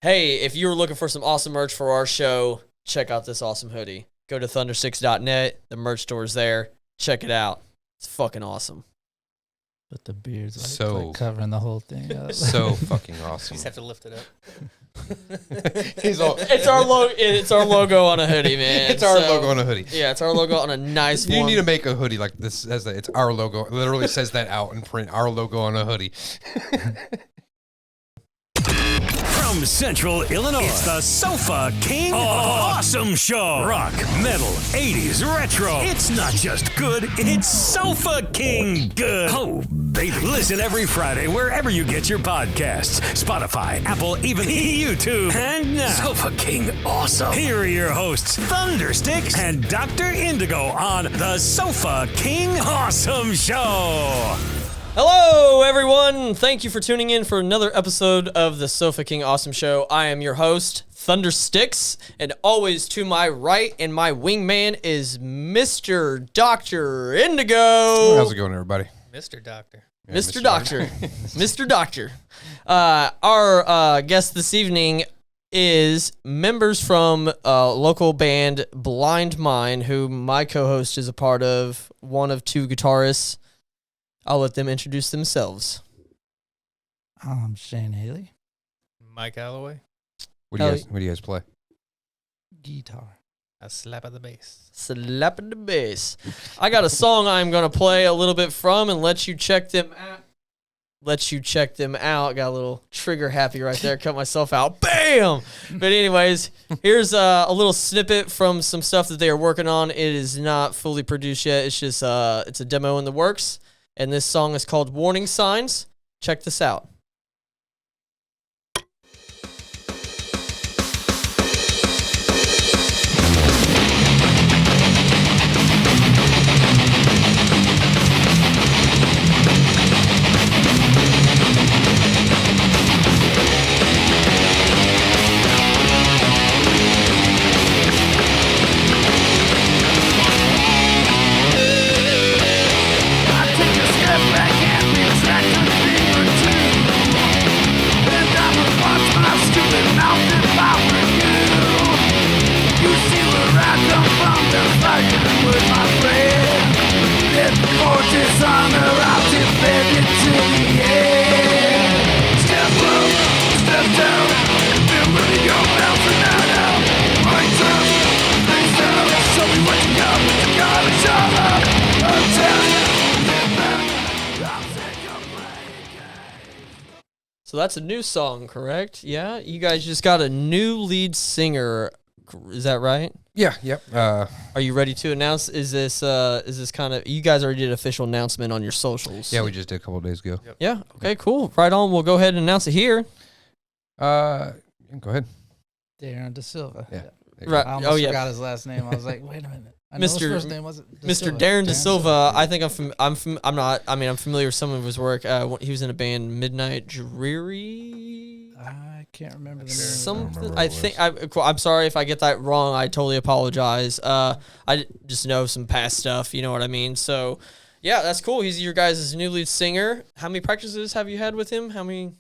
Hey, if you were looking for some awesome merch for our show, check out this awesome hoodie. Go to thunder6.net. The merch store is there. Check it out. It's fucking awesome. But the beard's So- like covering the whole thing up. So fucking awesome. Just have to lift it up. He's all, It's our logo. It's our logo on a hoodie, man. it's our So, logo on a hoodie. Yeah, it's our logo on a nice You one. need to make a hoodie like this. It's our logo. It literally says that out in print. Our logo on a hoodie. From Central Illinois, it's the Sofa King Awesome Show. Rock, metal, 80s, retro. It's not just good, it's Sofa King good. Oh, baby. Listen every Friday wherever you get your podcasts. Spotify, Apple, even YouTube. And now, Sofa King Awesome. Here are your hosts, Thundersticks and Dr. Indigo on the Sofa King Awesome Show. Hello, everyone. Thank you for tuning in for another episode of the Sofa King Awesome Show. I am your host, Thundersticks, and always to my right and my wingman is Mr. Dr. Indigo. How's it going, everybody? Mr. Doctor. Yeah, Mr. Doctor. Mr. Doctor. Our guest this evening is members from local band Blind Mind, who my co-host is a part of, one of two guitarists. I'll let them introduce themselves. I'm Shane Haley, Mike Alloway. What do you guys play? guitar. A slap of the bass. Slapping the bass. I got a song I'm going to play a little bit from and let you check them out. Got a little trigger happy right there. Cut myself out. Bam! But anyways, here's a little snippet from some stuff that they are working on. It is not fully produced yet. It's just it's a demo in the works. And this song is called Warning Signs. Check this out. So that's a new song, correct? Yeah? You guys just got a new lead singer. Is that right? Yeah, yep. Are you ready to announce? Is this kind of, you guys already did an official announcement on your socials? Yeah, we just did a couple of days ago. Yeah. Okay, cool. Right on. We'll go ahead and announce it here. Go ahead. Darren De Silva. Yeah. Right. I almost Oh, yeah. forgot his last name. I was like, wait a minute. I know his Mr. first name wasn't De Mr. Silva. Darren De Silva. I think I'm familiar with some of his work. He was in a band, Midnight Dreary. I can't remember the name. Something. remember I what it think. I'm sorry if I get that wrong. I totally apologize. I just know some past stuff. You know what I mean. So, yeah, that's cool. He's your guys' new lead singer. How many practices have you had with him? How many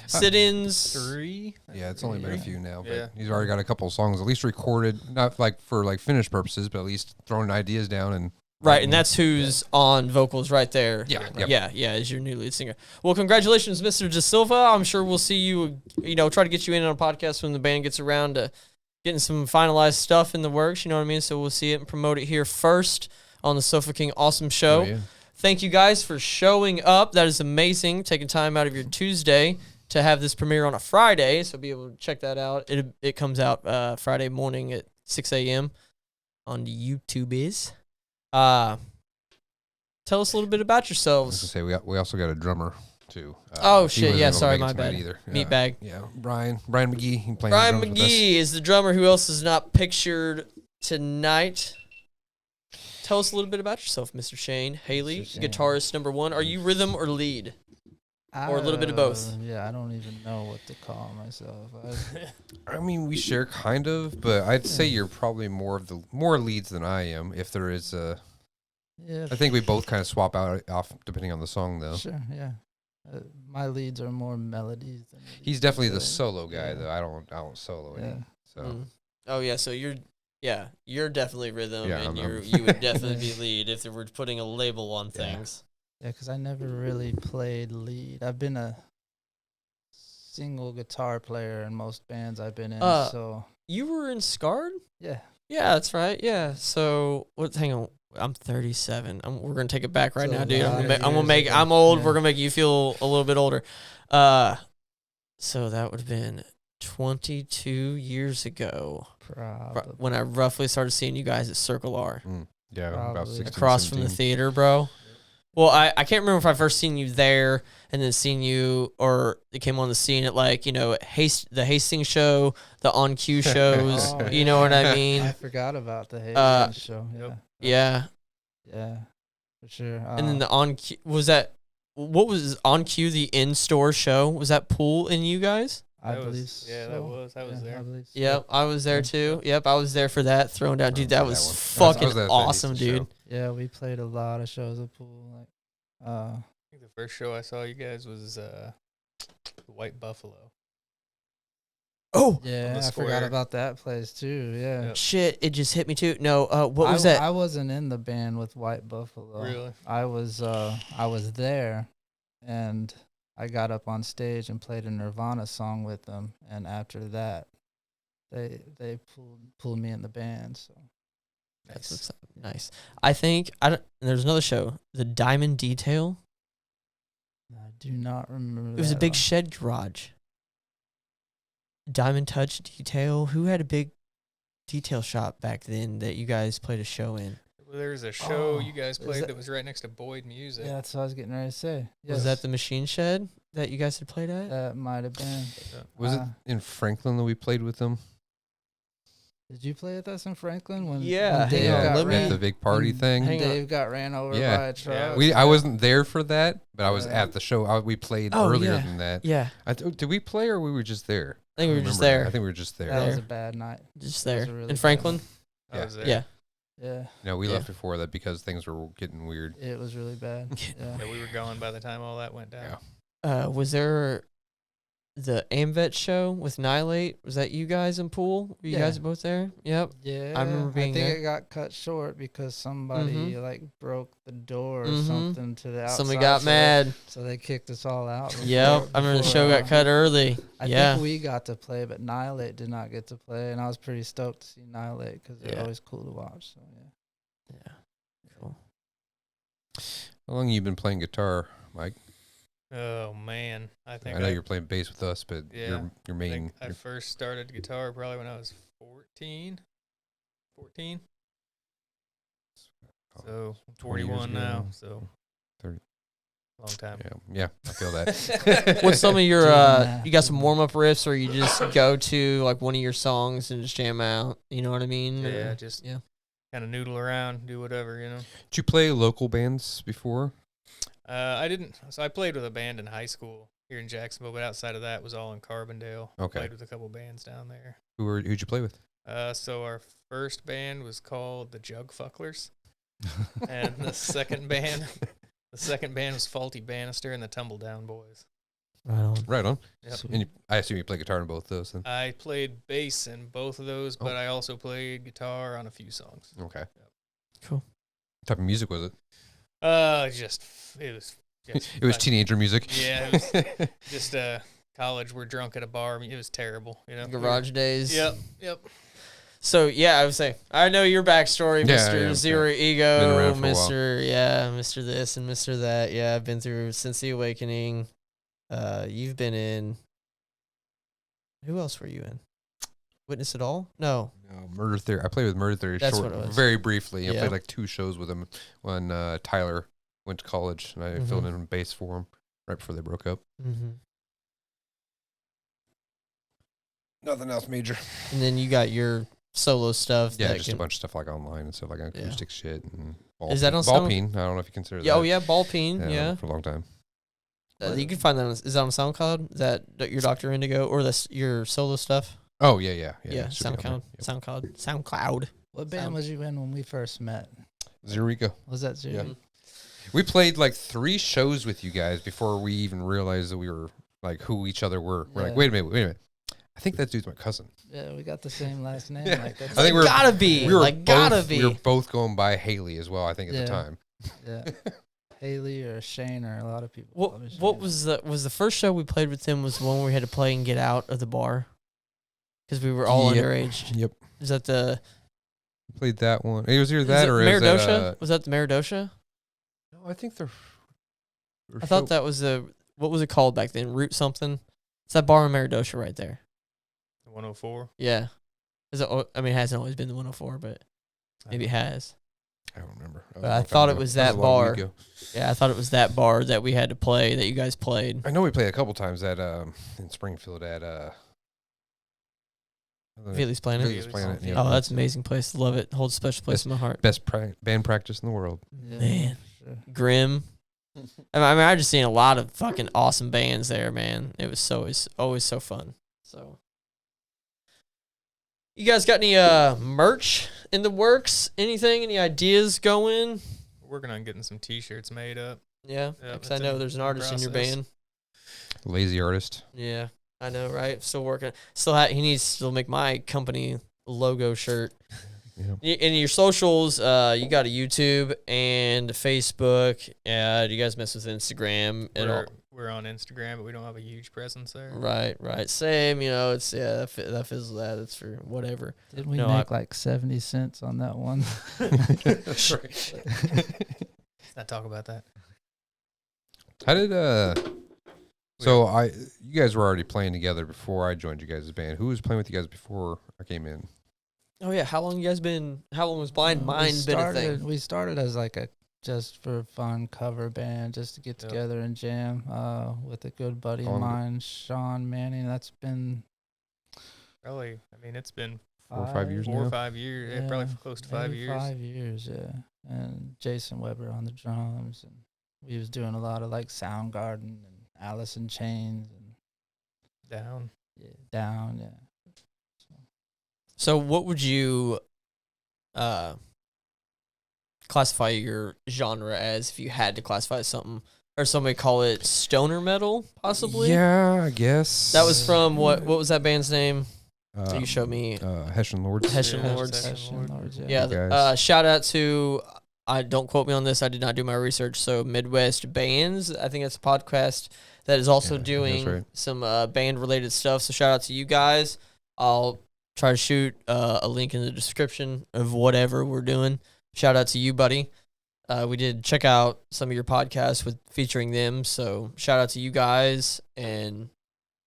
sit-ins? 3. Yeah, it's only been a few now, but Yeah. he's already got a couple of songs at least recorded, not like for like finished purposes, but at least throwing ideas down and Right, and that's who's on vocals right there. Yeah, yep. yeah, is your new lead singer. Well, congratulations, Mr. De Silva. I'm sure we'll see you, try to get you in on a podcast when the band gets around to getting some finalized stuff in the works, you know what I mean? So we'll see it and promote it here first on the Sofa King Awesome Show. Oh, yeah. Thank you guys for showing up. That is amazing, taking time out of your Tuesday to have this premiere on a Friday, so be able to check that out. It comes out Friday morning at 6 a.m. on the YouTubes. Tell us a little bit about I was yourselves. gonna say we also got a drummer too. Oh, he shit, wasn't yeah, able to sorry, make it my tonight bad. Either. Meatbag. Yeah, Brian McGee. He playing Brian drums with us. McGee is the drummer. Who else is not pictured tonight? Tell us a little bit about yourself, Mr. Shane Haley, Mr. Shane. guitarist number one. Are you rhythm or lead? Or a little bit of both? Yeah, I don't even know what to call myself. I mean, we share kind of, but I'd say you're probably more leads than I am. If there is a, Yeah, I think we both kind of swap out off depending on the song, though. sure, yeah. My leads are more melodies. Than He's definitely the leads, solo guy yeah. though. I don't solo any. Yeah. So Mm. Oh yeah, so you're definitely rhythm, Yeah, and I'm- you would definitely be lead if they were putting a label on Yeah. things. Yeah, because I never really played lead. I've been a single guitar player in most bands I've been in. So You were in Scarred? yeah, Yeah, that's right. Yeah. So hang on. I'm 37. We're gonna take it back right It's a now, dude. lot of I'm gonna years make. ago. I'm old. Yeah. We're gonna make you feel a little bit older. So that would have been 22 years ago probably. when I roughly started seeing you guys at Circle R yeah, about Probably. 16, across from the 17. theater, bro. Well, I can't remember if I first seen you there and then seen you, or it came on the scene at like, the Hastings show, the On Cue shows. Oh, You know what I mean? I forgot about the Uh, Hastings show. Yeah, Yep. Yeah. yeah, for sure. And then the On Cue, what was On Cue, the in-store show? Was that Pool and you guys? I That was- believe so. yeah, that was- I was there. I believe so. Yep, I was there too. Yep, I was there for that, throwing down. Dude, that remember was that one. I was fucking there at the awesome, Hastings dude. show. Yeah, we played a lot of shows at Pool. Like, I think the first show I saw you guys was the White Buffalo. Oh, yeah, the I forgot square. about that place too. Yeah. Yep. shit, it just hit me too. No, what was I that? wasn't in the band with White Buffalo. Really? I was there, and I got up on stage and played a Nirvana song with them, and after that, they pulled me in the band. So That's what's up. Nice. I think there's another show, the Diamond Detail. I do not remember. It was a that big one. shed garage. Diamond Touch Detail. Who had a big detail shop back then that you guys played a show in? Well, there was a show Oh, you guys is played that- that was right next to Boyd Music. Yeah, that's what I was getting ready to say. Was that the Machine Shed that you guys had played at? That might have been. Was it Uh, in Franklin that we played with them? Did you play with us in Franklin when? Yeah, when Dave hang on, got let me- At ran, the big party when thing. Hang on. Dave got ran over Yeah. by a truck. Yeah, I wasn't there for that, but I was Yeah. at the show. We played Oh, earlier yeah. than that. Yeah, Did we play or we were just there? I think we were don't just remember. there. I think we were just there. That was There. a bad night. Just That was there a really in bad Franklin. I was there. Yeah. Yeah, No, we Yeah. left before that because things were getting weird. it was really bad. Yeah. Yeah, we were gone by the time all that went down. Yeah. Was there the AmVet show with Nihilate? Was that you guys in Pool? Were you Yeah. guys both there? Yep. Yeah, remember being think there. it got cut short because somebody like broke the door or Mhm. something to the outside. Somebody got so mad. so they kicked us all out. Yep. I remember the show got cut early. I Yeah. think we got to play, but Nihilate did not get to play, and I was pretty stoked to see Nihilate because they're Yeah. always cool to watch. So yeah. Yeah. Cool. How long you been playing guitar, Mike? Oh man, I think I know you're playing bass with us, but Yeah. your I main. think I first started guitar probably when I was 14. 14. Oh, So I'm 20 years 41 now. ago. So 30. long time. Yeah, I feel that. What's some of your Do the math. you got some warm up riffs, or you just go to like one of your songs and just jam out? You know what I mean? Yeah, Or- just yeah. kind of noodle around, do whatever, you know. Did you play local bands before? I didn't. So I played with a band in high school here in Jacksonville, but outside of that, it was all in Carbondale. Okay. Played with a couple bands down there. Who'd you play with? So our first band was called the Jug Fucklers, and the second band was Faulty Bannister and the Tumble Down Boys. Right on. Right on. Yep. And I assume you play guitar in both those then. I played bass in both of those, but I also played guitar on a few songs. Okay. Cool. What type of music was it? It was just It was fun. teenager music. Yeah, it was just college. We're drunk at a bar. It was terrible, you know. Garage days. Yep. So yeah, I would say I know your backstory, Yeah, Mr. yeah, Zero Been Ego, around for a while. Mr. This and Mr. That. Yeah, I've been through since the Awakening. You've been in. Who else were you in? Witness It All? No. No, Murder Theory. I played with Murder Theory That's what it was. very briefly. I Yeah. played like 2 shows with them when Tyler went to college, and I filled in bass for him right before they broke up. Mm-hmm. Nothing else major. And then you got your solo stuff. Yeah, that just a bunch of stuff like online and stuff like acoustic shit. And Is that on Ballpeen? I don't know if you consider Yeah. that. Oh yeah, Ballpeen. Yeah. For a long time. You can find that. Is that on SoundCloud? Is that your Dr. Indigo or your solo stuff? Oh yeah. Yeah. it should be on SoundCloud. there. Yep. SoundCloud. What band Sound- was you in when we first met? Zerika. Was that Zero? Yeah. We played like 3 shows with you guys before we even realized that we were like who each other were. We're like, Yeah. wait a minute. I think that dude's my cousin. Yeah, we got the same last name. Yeah. Like, that's I think we were gotta be. We were Like, gotta both, be. We were both going by Haley as well. I think at Yeah. the time. yeah. Haley or Shane or a lot of people. What call me Shane. what was the first show we played with them was the one where we had to play and get out of the bar because we were all Yep. underage. Yep. Is that the Played that one. It was either is that it or Meridosha? is that, Was that the Meridosha? no, I think they're. I thought that was the what was it called back then? Root something. It's that bar in Meridosha right there. 104. Yeah. Is it, I mean, it hasn't always been the 104, but maybe it has. I don't remember. That was But a I long thought time it ago. was That that a long bar. week ago. Yeah, I thought it was that bar that we had to play that you guys played. I know we played a couple times at in Springfield at Philly's Planet. Philly's Planet. Planet, Yeah. Oh, that's an amazing place. Love it. Holds a special place in my heart. best band practice in the world. Yeah, Man. sure. Grim. I mean, I just seen a lot of fucking awesome bands there, man. It was always so fun. So, you guys got any merch in the works? Anything? Any ideas going? We're working on getting some T-shirts made up. Yeah, Yeah, because I it's know in there's an artist in your process. band. Lazy artist. Yeah, I know, right? Still working. He needs to still make my company logo shirt. Yeah. In your socials, you got a YouTube and a Facebook. Do you guys mess with Instagram at all? We're on Instagram, but we don't have a huge presence there. Right. Same. You know, it's that fizzles that. It's for whatever. Did we No, make like 70 cents on that one? That's right. Let's not talk about that. How did So you guys were already playing together before I joined you guys' band. Who was playing with you guys before I came in? Oh yeah, how long you guys been? How long was Blind Mind been a thing? We started as like a just for fun cover band, just to get Yep. together and jam with a good buddy How of long mine, Sean Manning. That's been Probably, I mean, it's been 4 or 5 years 4 or now. 5 years. Yeah, Yeah, probably close to 5 maybe years. 5 years, yeah. And Jason Weber on the drums, and we was doing a lot of like Soundgarden and Alice in Chains and Down. Down, yeah. So what would you classify your genre as if you had to classify something? Or somebody call it stoner metal, possibly? Yeah, I guess. That was from what was that band's name? um, You showed me. Hessian Lords. Hessian Yeah, Lords. Hessian Session Lords, Yeah, guys. shout out to, I don't quote me on this, I did not do my research. So Midwest Bands, I think that's a podcast that is also Yeah, that's doing right. some band related stuff. So shout out to you guys. I'll try to shoot a link in the description of whatever we're doing. Shout out to you, buddy. We did check out some of your podcasts with featuring them. So shout out to you guys and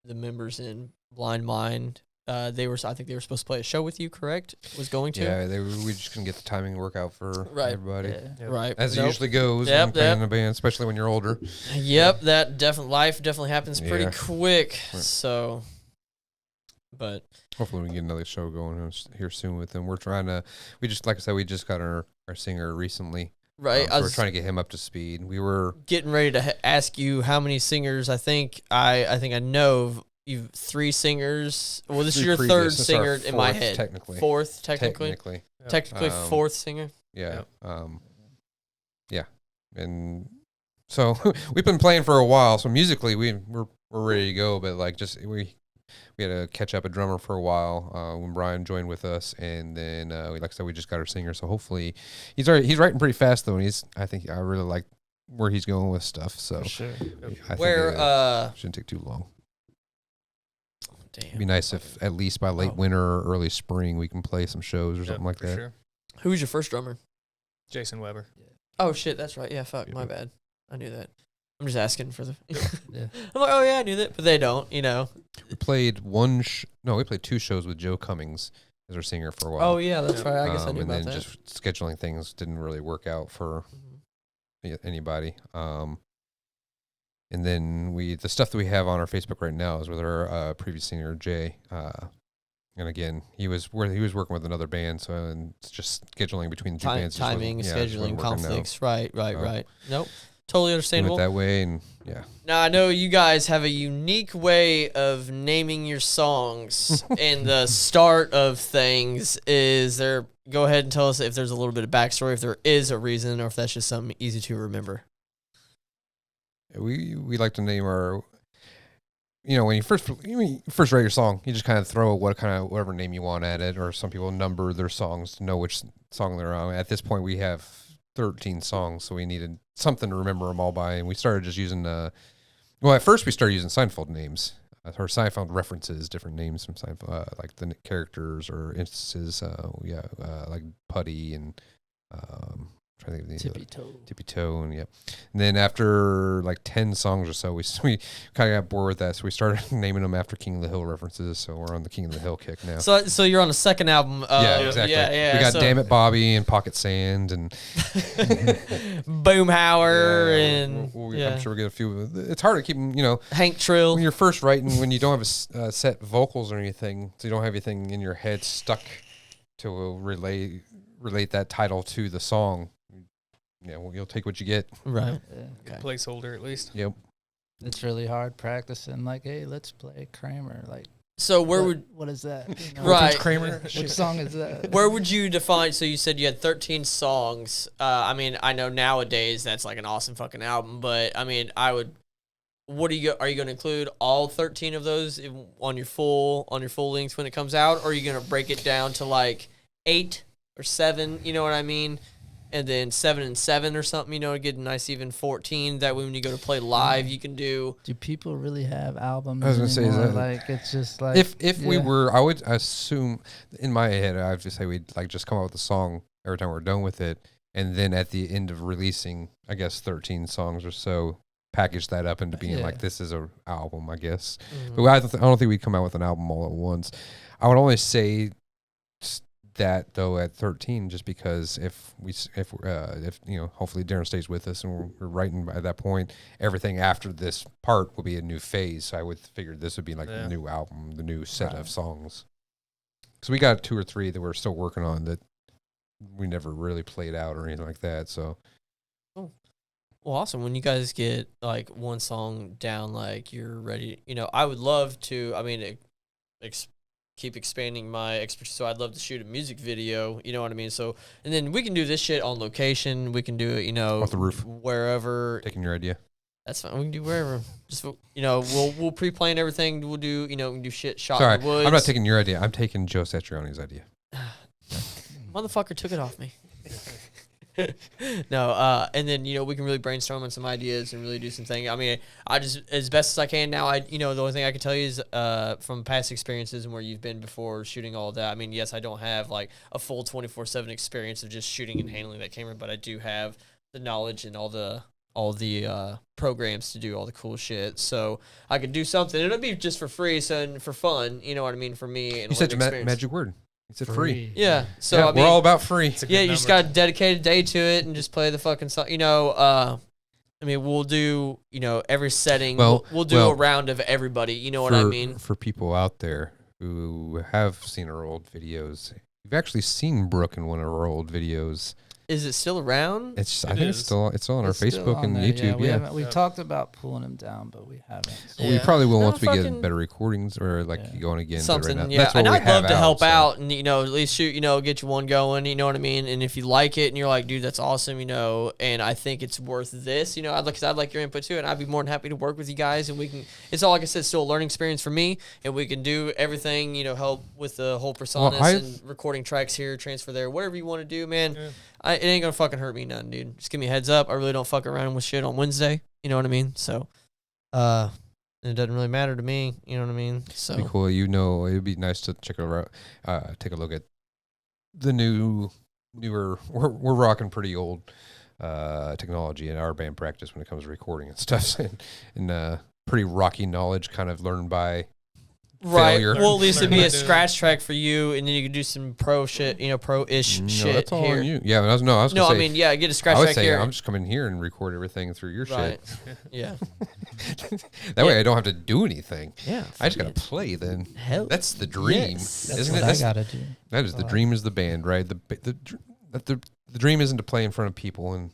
the members in Blind Mind. I think they were supposed to play a show with you, correct? Was going to? Yeah, we just couldn't get the timing to work out for Right. everybody. Yeah. Yep. Right. As it Nope. usually goes Yep, when playing yep. in a band, especially when you're older. Yep, that life definitely happens pretty Yeah. quick. Right. So, but Hopefully we can get another show going here soon with them. We're trying to, like I said, we just got our singer recently. right, So we're trying to get him up to speed. We were, getting ready to ask you how many singers. I think I know of you've 3 singers. Well, this is three your previous. third This is our singer in my fourth, head. technically. Fourth, technically. Yep. Technically, Um, 4th singer. Yeah. Yep. Yeah. And so we've been playing for a while. So musically, we're ready to go. But like, just we had to catch up a drummer for a while when Brian joined with us, and then like I said, we just got our singer. So hopefully, he's writing pretty fast though, and I think I really like where he's going with stuff. So For sure. I Where think it shouldn't take too long. It'd be damn, nice if at least by late Oh. winter or early spring we can play some shows or Yep, something like for that. Sure. who was your first drummer? Jason Weber. Oh shit, that's right. Yeah, fuck, my Yeah. bad. I knew that. I'm just asking for the. Yeah. I'm like, oh yeah, I knew that, but they don't. You know. We played we played 2 shows with Joe Cummings as our singer for a while. Oh yeah, that's right. I guess I knew and about then that. just scheduling things didn't really work out for Mhm. anybody. And then the stuff that we have on our Facebook right now is with our previous singer Jay. And again, he was working with another band, so and it's just scheduling between the 2 bands. just Timing, wasn't- yeah, it just scheduling, wasn't working out. conflicts. Right. So- Nope. Totally Doing it understandable. that way, and yeah, Now I know you guys have a unique way of naming your songs, and the start of things is there. Go ahead and tell us if there's a little bit of backstory, if there is a reason, or if that's just something easy to remember. we like to name our, when you first write your song, you just kind of throw whatever name you want at it, or some people number their songs to know which song they're on. At this point, we have 13 songs, so we needed something to remember them all by, and we started just using at first we started using Seinfeld names, or Seinfeld references, different names from Seinfeld, like the characters or instances, like Putty and trying to think of the Tippy Toe, and and then after like 10 songs or so, we kind of got bored with that, so we started naming them after King of the Hill references. So we're on the King of the Hill kick now. So you're on the second album. Yeah, exactly. Yeah. We got Damn It Bobby and Pocket Sand and Boomhauer and I'm sure we'll get a few. It's hard to keep them, Hank Trill. when you're first writing, when you don't have a set vocals or anything, so you don't have anything in your head stuck to relate that title to the song. You'll take what you get. Right. Yeah. Placeholder at least. Yep. It's really hard practicing. Like, hey, let's play Kramer. Like, So what is that? Right. Kramer. Which song is that? Where would you define? So you said you had 13 songs. I mean, I know nowadays that's like an awesome fucking album, but I mean, What are you going to include all 13 of those on your full length when it comes out, or are you going to break it down to like 8 or 7? You know what I mean? And then 7 and 7 or something. To get a nice even 14. That way, when you go to play live, you can do. Do people really have albums? I was gonna say, is that like it's just like if we were, I would assume in my head, I would just say we'd like just come up with a song every time we're done with it, and then at the end of releasing, I guess 13 songs or so, package that up into being like this is a album, I guess. Mm-hmm. But I don't think we'd come out with an album all at once. I would only say that though at 13, just because if hopefully Darren stays with us and we're writing by that point, everything after this part will be a new phase. So I would figure this would be like the new album, the new set of songs. So we got 2 or 3 that we're still working on that we never really played out or anything like that. So. Well, awesome. When you guys get like one song down, like you're ready, I would love to, keep expanding my expertise. So I'd love to shoot a music video, you know what I mean? So, and then we can do this shit on location. We can do it, off the roof, wherever. Taking your idea. That's fine. We can do wherever. Just, we'll pre-plan everything. We'll do, we can do shit shot Sorry, in the woods. I'm not taking your idea. I'm taking Joe Satrioni's idea. Motherfucker took it off me. No, and then we can really brainstorm on some ideas and really do some things. I mean, I just as best as I can now. The only thing I can tell you is from past experiences and where you've been before shooting all that. I mean, yes, I don't have like a full 24/7 experience of just shooting and handling that camera, but I do have the knowledge and all the programs to do all the cool shit. So I could do something. It'll be just for free, and for fun. You know what I mean? For me, and you said magic word. It's free. Yeah. So we're all about free. You just got to dedicate a day to it and just play the fucking song. We'll do, every setting. We'll do a round of everybody. You know what I mean? For people out there who have seen our old videos, you've actually seen Brooke in one of our old videos. Is it still around? I think it's still on our Facebook and YouTube. Yeah, we talked about pulling them down, but we haven't. So. We probably will once we get better recordings or going again. Something, right now, yeah. And I'd love to help out and at least shoot, get you one going. You know what I mean? And if you like it and you're like, dude, that's awesome, and I think it's worth this. I'd like your input too, and I'd be more than happy to work with you guys. And we can. It's all like I said, still a learning experience for me, and we can do everything. Help with the whole personas and recording tracks here, transfer there, whatever you want to do, man. Yeah. It ain't gonna fucking hurt me none, dude. Just give me a heads up. I really don't fuck around with shit on Wednesday. You know what I mean? So, it doesn't really matter to me. You know what I mean? So be cool. It'd be nice to check it out. Take a look at the newer. We're rocking pretty old technology in our band practice when it comes to recording and stuff, and pretty rocky knowledge kind of learned by. Right. Failure. Well, at least it'd be a scratch track for you, and then you could do some pro shit, pro-ish shit. That's all here. on you. Yeah, I was gonna say, get a scratch track here. I would say I'm just coming here and record everything through your shit. Yeah. That way I don't have to do anything. Yeah. I just gotta play then. Hell. That's the dream, isn't it? I gotta do. That is the dream. Is the band, right? The dream isn't to play in front of people and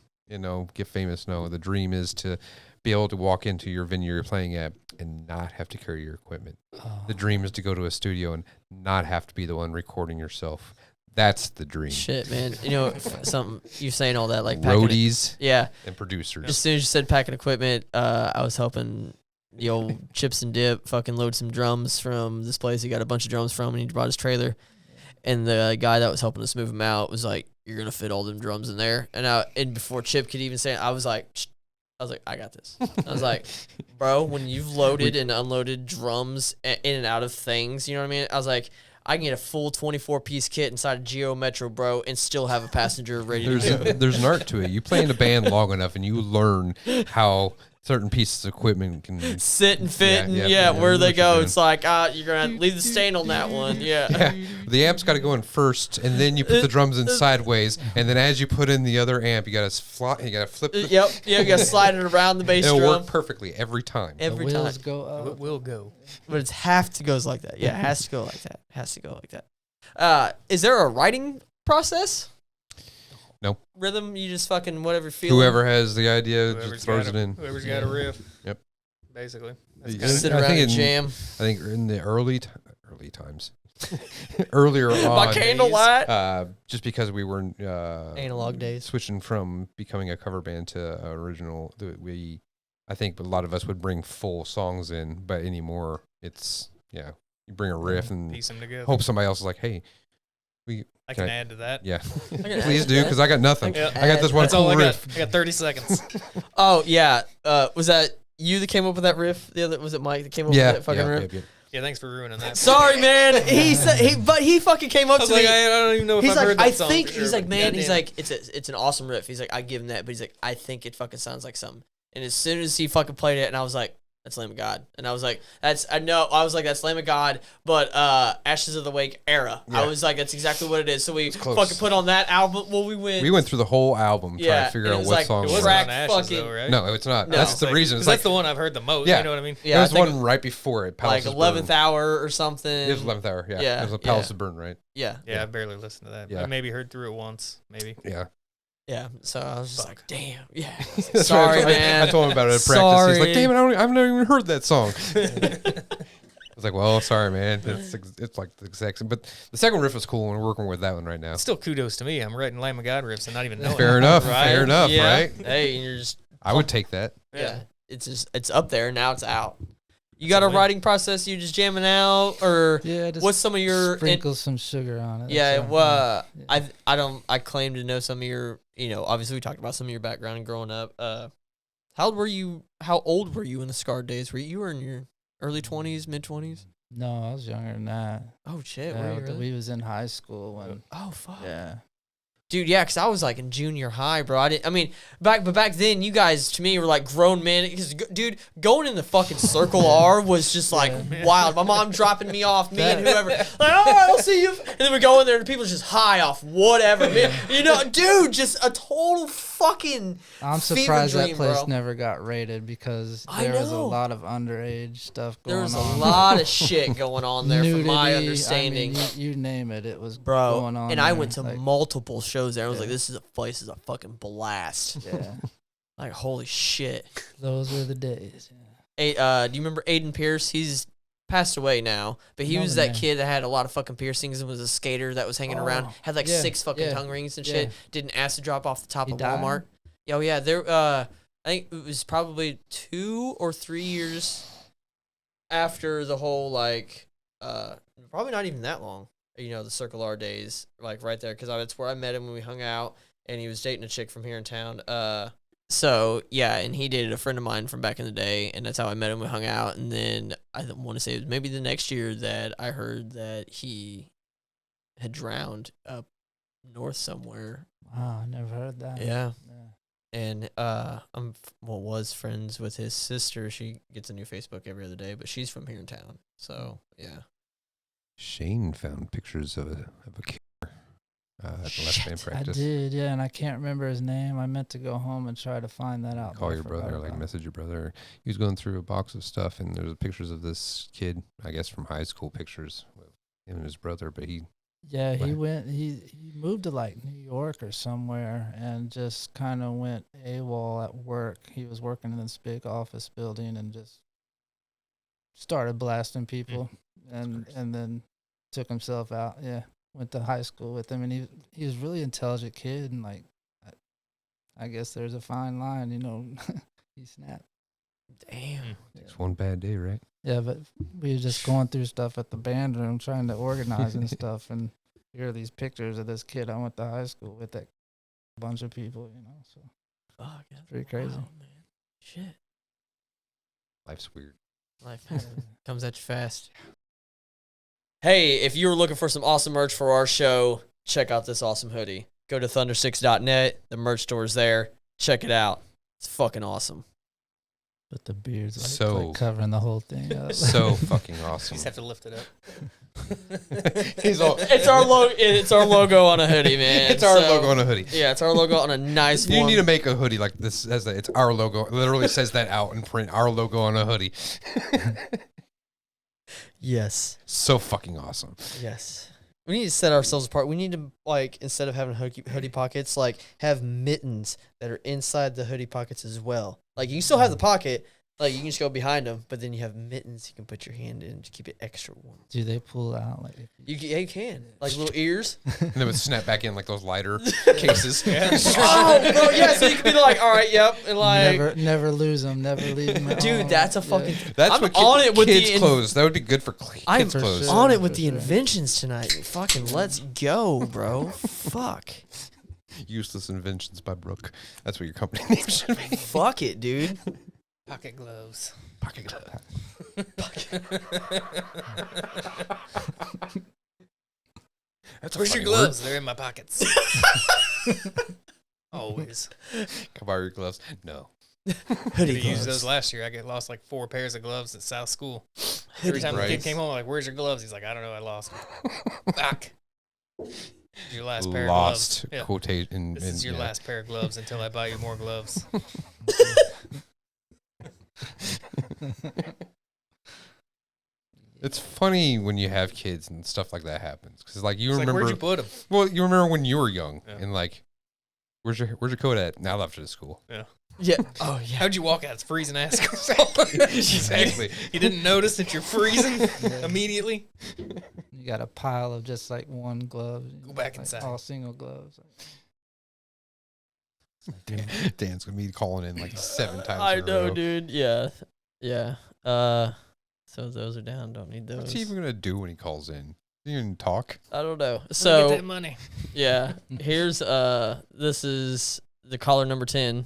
get famous. No, the dream is to be able to walk into your venue you're playing at and not have to carry your equipment. The dream is to go to a studio and not have to be the one recording yourself. That's the dream. Shit, man. You know, something you saying all that like packing Roadies yeah. and producers. As soon as you said packing equipment, I was helping the old Chips and Dip fucking load some drums from this place he got a bunch of drums from, and he brought his trailer. And the guy that was helping us move him out was like, "You're gonna fit all them drums in there." And before Chip could even say it, I was like, I got this. I was like, bro, when you've loaded and unloaded drums in and out of things, you know what I mean? I was like, I can get a full 24-piece kit inside a Geo Metro, bro, and still have a passenger ready to go. There's an art to it. You play in a band long enough, and you learn how certain pieces of equipment can Sit and fit, yeah, where what they you're go. doing. It's like, you're going to leave the stain on that one. Yeah. Yeah. The amp's got to go in first, and then you put the drums in sideways, and then as you put in the other amp, you got to flip. Yep. You got to slide it around the bass It'll drum. work perfectly every time. Every the time. wheels go up. It will go. But it's have to goes like that. Yeah, it has to go like that. Has to go like that. Is there a writing process? No. Rhythm, you just fucking whatever feel. Whoever has the idea Whoever's just throws got it in. Whoever's got a riff. Yep. Basically. That's Yeah. kinda- sit I around think and in- jam I think in the early times, earlier by on, candlelight. just because we were Analog days. switching from becoming a cover band to original, I think a lot of us would bring full songs in, but anymore it's you bring a riff and Piece them together. hope somebody else is like, hey, I can can I- add to that. yeah, can please add do, that. because I got nothing. Yeah. I got this one That's all cool I riff. got. I got 30 seconds. Oh yeah. Was that you that came up with that riff? The other was it Mike that came up Yeah, with that fucking riff? yeah. Yeah, thanks for ruining that. Sorry, man. He said but he fucking came up I was to like, me. I don't even know if He's I've like, heard that I song think for he's sure, like, but man, he's goddamn. like, it's an awesome riff. He's like, I give him that, but he's like, I think it fucking sounds like something. And as soon as he fucking played it, and I was like, that's Lamb of God. And I was like, that's Lamb of God, but Ashes of the Wake era. Yeah. I was like, that's exactly what it is. So we close. fucking put on that album. Well, we went through the whole album trying Yeah, to figure and it out was what like, song It it was was wasn't track on Ashes, fucking- though, right? No, it's not. No. That's It's the like- reason. 'cause It's that's like the one I've heard the most. Yeah. You know what I mean? Yeah, there I was think one right before it. like Palace 11th hour or something. It was 11th hour. Yeah. Yeah, It was a Palace yeah. of Burn, right? Yeah, Yeah, I barely listened to that. Yeah. I maybe heard through it once, maybe. Yeah. yeah. So I was just like, damn. Yeah. That's Sorry, right. man. I told him about it at practice. He's Sorry. like, damn it, I've never even heard that song. I was like, well, sorry, man. It's like the exact same. But the second riff was cool, and we're working with that one right now. Still kudos to me. I'm writing Lamb of God riffs and not even knowing. Fair it. enough. Right? Fair enough, Yeah. right? Hey, and you're just I would take that. yeah. It's up there now. It's out. You got a It's a win. writing process? You just jamming out, or Yeah, just what's some of your? sprinkle some sugar on it. Yeah, That's well, all. I claim to know some of your. Obviously we talked about some of your background and growing up. How old were you? How old were you in the Scarred days? You were in your early 20s, mid 20s? No, I was younger than that. Oh shit, Yeah, were you really? we was in high school when. Oh fuck. Yeah. Dude, yeah, because I was like in junior high, bro. Back then, you guys to me were like grown men. Because, dude, going in the fucking Circle R was just like wild. My mom dropping me off, me and whoever. Like, all right, I'll see you. And then we go in there and people just high off whatever. Man, dude, just a total fucking. I'm fever surprised dream, that place bro. never got raided because I there was a know. lot of underage stuff going There was a on. lot of shit going on there, from my Nudity, understanding. I mean, you name it, it was Bro, going on. and I there, went to like, multiple shows there. I was Yeah. like, this place is a fucking blast. Yeah, Like, holy shit. those were the days. Yeah. Do you remember Aiden Pierce? He's passed away now, but he Know was the that name. kthink that had a lot of fucking piercings and was a skater that was hanging around. Oh, Had like yeah, 6 fucking yeah, tongue rings and yeah. shit. Did an acid drop off the top He of died? Walmart. Yeah, oh yeah. There. I think it was probably 2 or 3 years after the whole probably not even that long. The Circle R days, like right there, because that's where I met him when we hung out, and he was dating a chick from here in town. So yeah, and he dated a friend of mine from back in the day, and that's how I met him. We hung out, and then I want to say it was maybe the next year that I heard that he had drowned up north somewhere. Wow, I never heard that. Yeah, Yeah. and was friends with his sister. She gets a new Facebook every other day, but she's from here in town. So yeah. Shane found pictures of a killer at the last band I practice. did, yeah, and I can't remember his name. I meant to go home and try to find that out. Call but I your forgot brother, like about it. message your brother. He was going through a box of stuff, and there's pictures of this kid, I guess from high school pictures with him and his brother. But he, Yeah, he What? went. He moved to like New York or somewhere, and just kind of went AWOL at work. He was working in this big office building, and just started blasting people, and then took himself out. Yeah, went to high school with him, and he was a really intelligent kid, and like I guess there's a fine line, you know. He snapped. Damn. It's one bad day, right? Yeah, but we were just going through stuff at the band room, trying to organize and stuff, and here are these pictures of this kid I went to high school with, that bunch of people, you know. So Fuck. That's pretty crazy. wild, man. Shit. Life's weird. Life comes at you fast. Hey, if you were looking for some awesome merch for our show, check out this awesome hoodie. Go to thunder6.net. The merch store is there. Check it out. It's fucking awesome. But the beard's like, So- like covering the whole thing up. So fucking You awesome. just have to lift it up. He's all. It's our logo. It's our logo on a hoodie, man. It's our So- logo on a hoodie. Yeah, it's our logo on a nice You one. need to make a hoodie like this. It's our logo. It literally says that out in print. Our logo on a hoodie. Yes. So fucking awesome. Yes. We need to set ourselves apart. We need to, like, instead of having hoodie pockets, like, have mittens that are inside the hoodie pockets as well. Like, you can still have the pocket. Like, you can just go behind them, but then you have mittens you can put your hand in to keep it extra warm. Do they pull out like? Yeah, you can. Like, little ears. And then it would snap back in like those lighter cases. Oh, bro, yeah, so you can be like, all right, yep, and like, Never lose them. Never leave them. dude, that's a fucking. That's I'm what on it with kids' the clothes. That would be good for kids' I'm for clothes. sure. on it with For the sure. inventions tonight. Fucking let's go, bro. Fuck. Useless Inventions by Brooke. That's what your company name should be. Fuck it, dude. Pocket gloves. Pocket glove. That's a Where's your funny gloves? They're in my pockets. Always. word. Can I borrow your gloves? No. Hoodie We used those gloves. last year. I get lost like 4 pairs of gloves at South School. Hoodie Every time the kid gloves. came home, I'm like, "Where's your gloves?" He's like, "I don't know. I lost them." Back. Your last pair Lost of gloves. Yeah. quotation. This is your last pair of gloves until I buy you more gloves. It's funny when you have kids and stuff like that happens because like you It's like, remember. where'd you put them? Well, you remember when you were young Yeah. and like, where's your coat at? Now I left it at school. Yeah. Oh yeah. How'd you walk out? It's freezing ass. Exactly. You didn't notice that you're freezing immediately? You got a pile of just like one glove. Go back like inside. All single gloves. Dan's gonna be calling in like 7 times. I in a know, row. dude. Yeah. Yeah. So those are down. Don't need those. What's he even gonna do when he calls in? He even talk? I don't know. Get So that money. yeah, here's this is the caller number 10.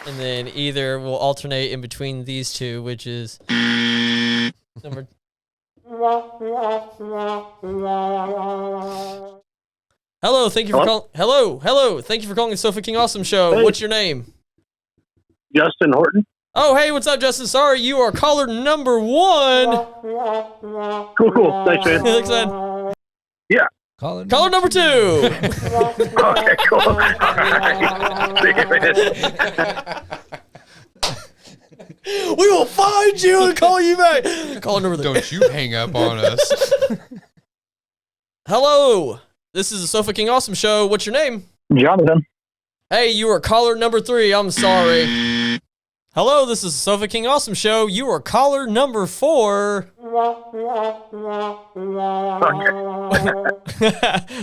And then either we'll alternate in between these two, which is number. Hello, thank you for calling. Hello, thank you for calling the Sofa King Awesome Show. Hey. What's your name? Justin Horton. Oh, hey, what's up, Justin? Sorry, you are caller number 1. Cool. Thanks, man. Thanks, man. Call it. Caller number 2. Okay, cool. All right. See you, man. We will find you and call you back. Caller number 3. Don't you hang up on us? Hello, this is the Sofa King Awesome Show. What's your name? Jonathan. Hey, you are caller number 3. I'm sorry. Hello, this is the Sofa King Awesome Show. You are caller number 4.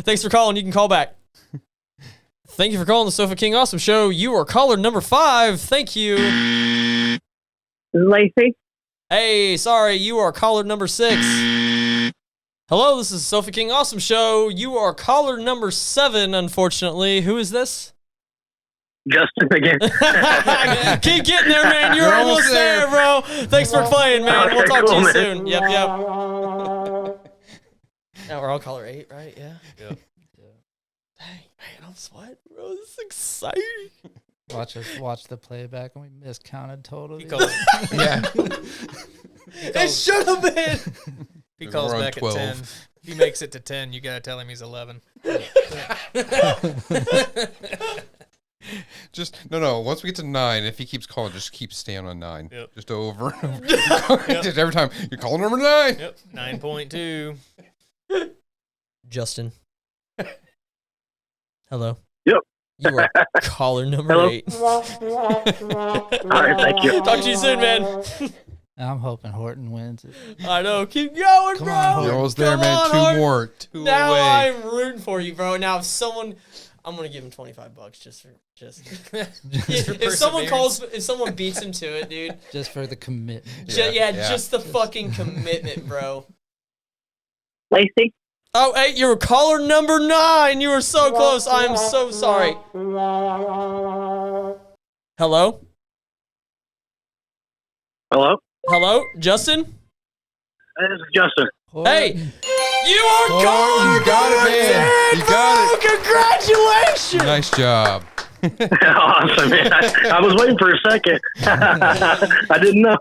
Thanks for calling. You can call back. Thank you for calling the Sofa King Awesome Show. You are caller number 5. Thank you. Lacey. Hey, sorry, you are caller number 6. Hello, this is the Sofa King Awesome Show. You are caller number 7, unfortunately. Who is this? Justin again. Keep getting there, man. You're almost there, bro. Thanks for playing, man. We'll Okay, talk to cool, you man. soon. Yep. Now we're all caller 8, right? Yeah. Yep. Dang, man, I'm sweating, bro. This is exciting. Watch the playback, and we miscounted totally. He calls, Yeah. It should have been. he calls We're on back 12. at 10. If he makes it to 10, you got to tell him he's 11. Just no. Once we get to 9, if he keeps calling, just keep staying on 9. Yep. Just over and over. Just every time you're calling number 9. Yep. 9.2. Justin. Hello. Yep. You are caller number Hello. 8. All right, thank you. Talk to you soon, man. I'm hoping Horton wins it. I know. Keep going, Come bro. on, Horton. You're almost there, Come man. on, Two Horton. more. Two Now away. I'm rooting for you, bro. Now if someone, I'm gonna give him $25 just. If someone beats him to it, dude. Just for the commitment. Yeah, just the fucking commitment, bro. Lacey? Oh, hey, you're caller number 9. You were so close. I am so sorry. Hello? Hello? Hello? Justin? This is Justin. Hey, you are caller you got it, number man. 10, You got bro. Congratulations. Nice job. Awesome, man. I was waiting for a second. I didn't know.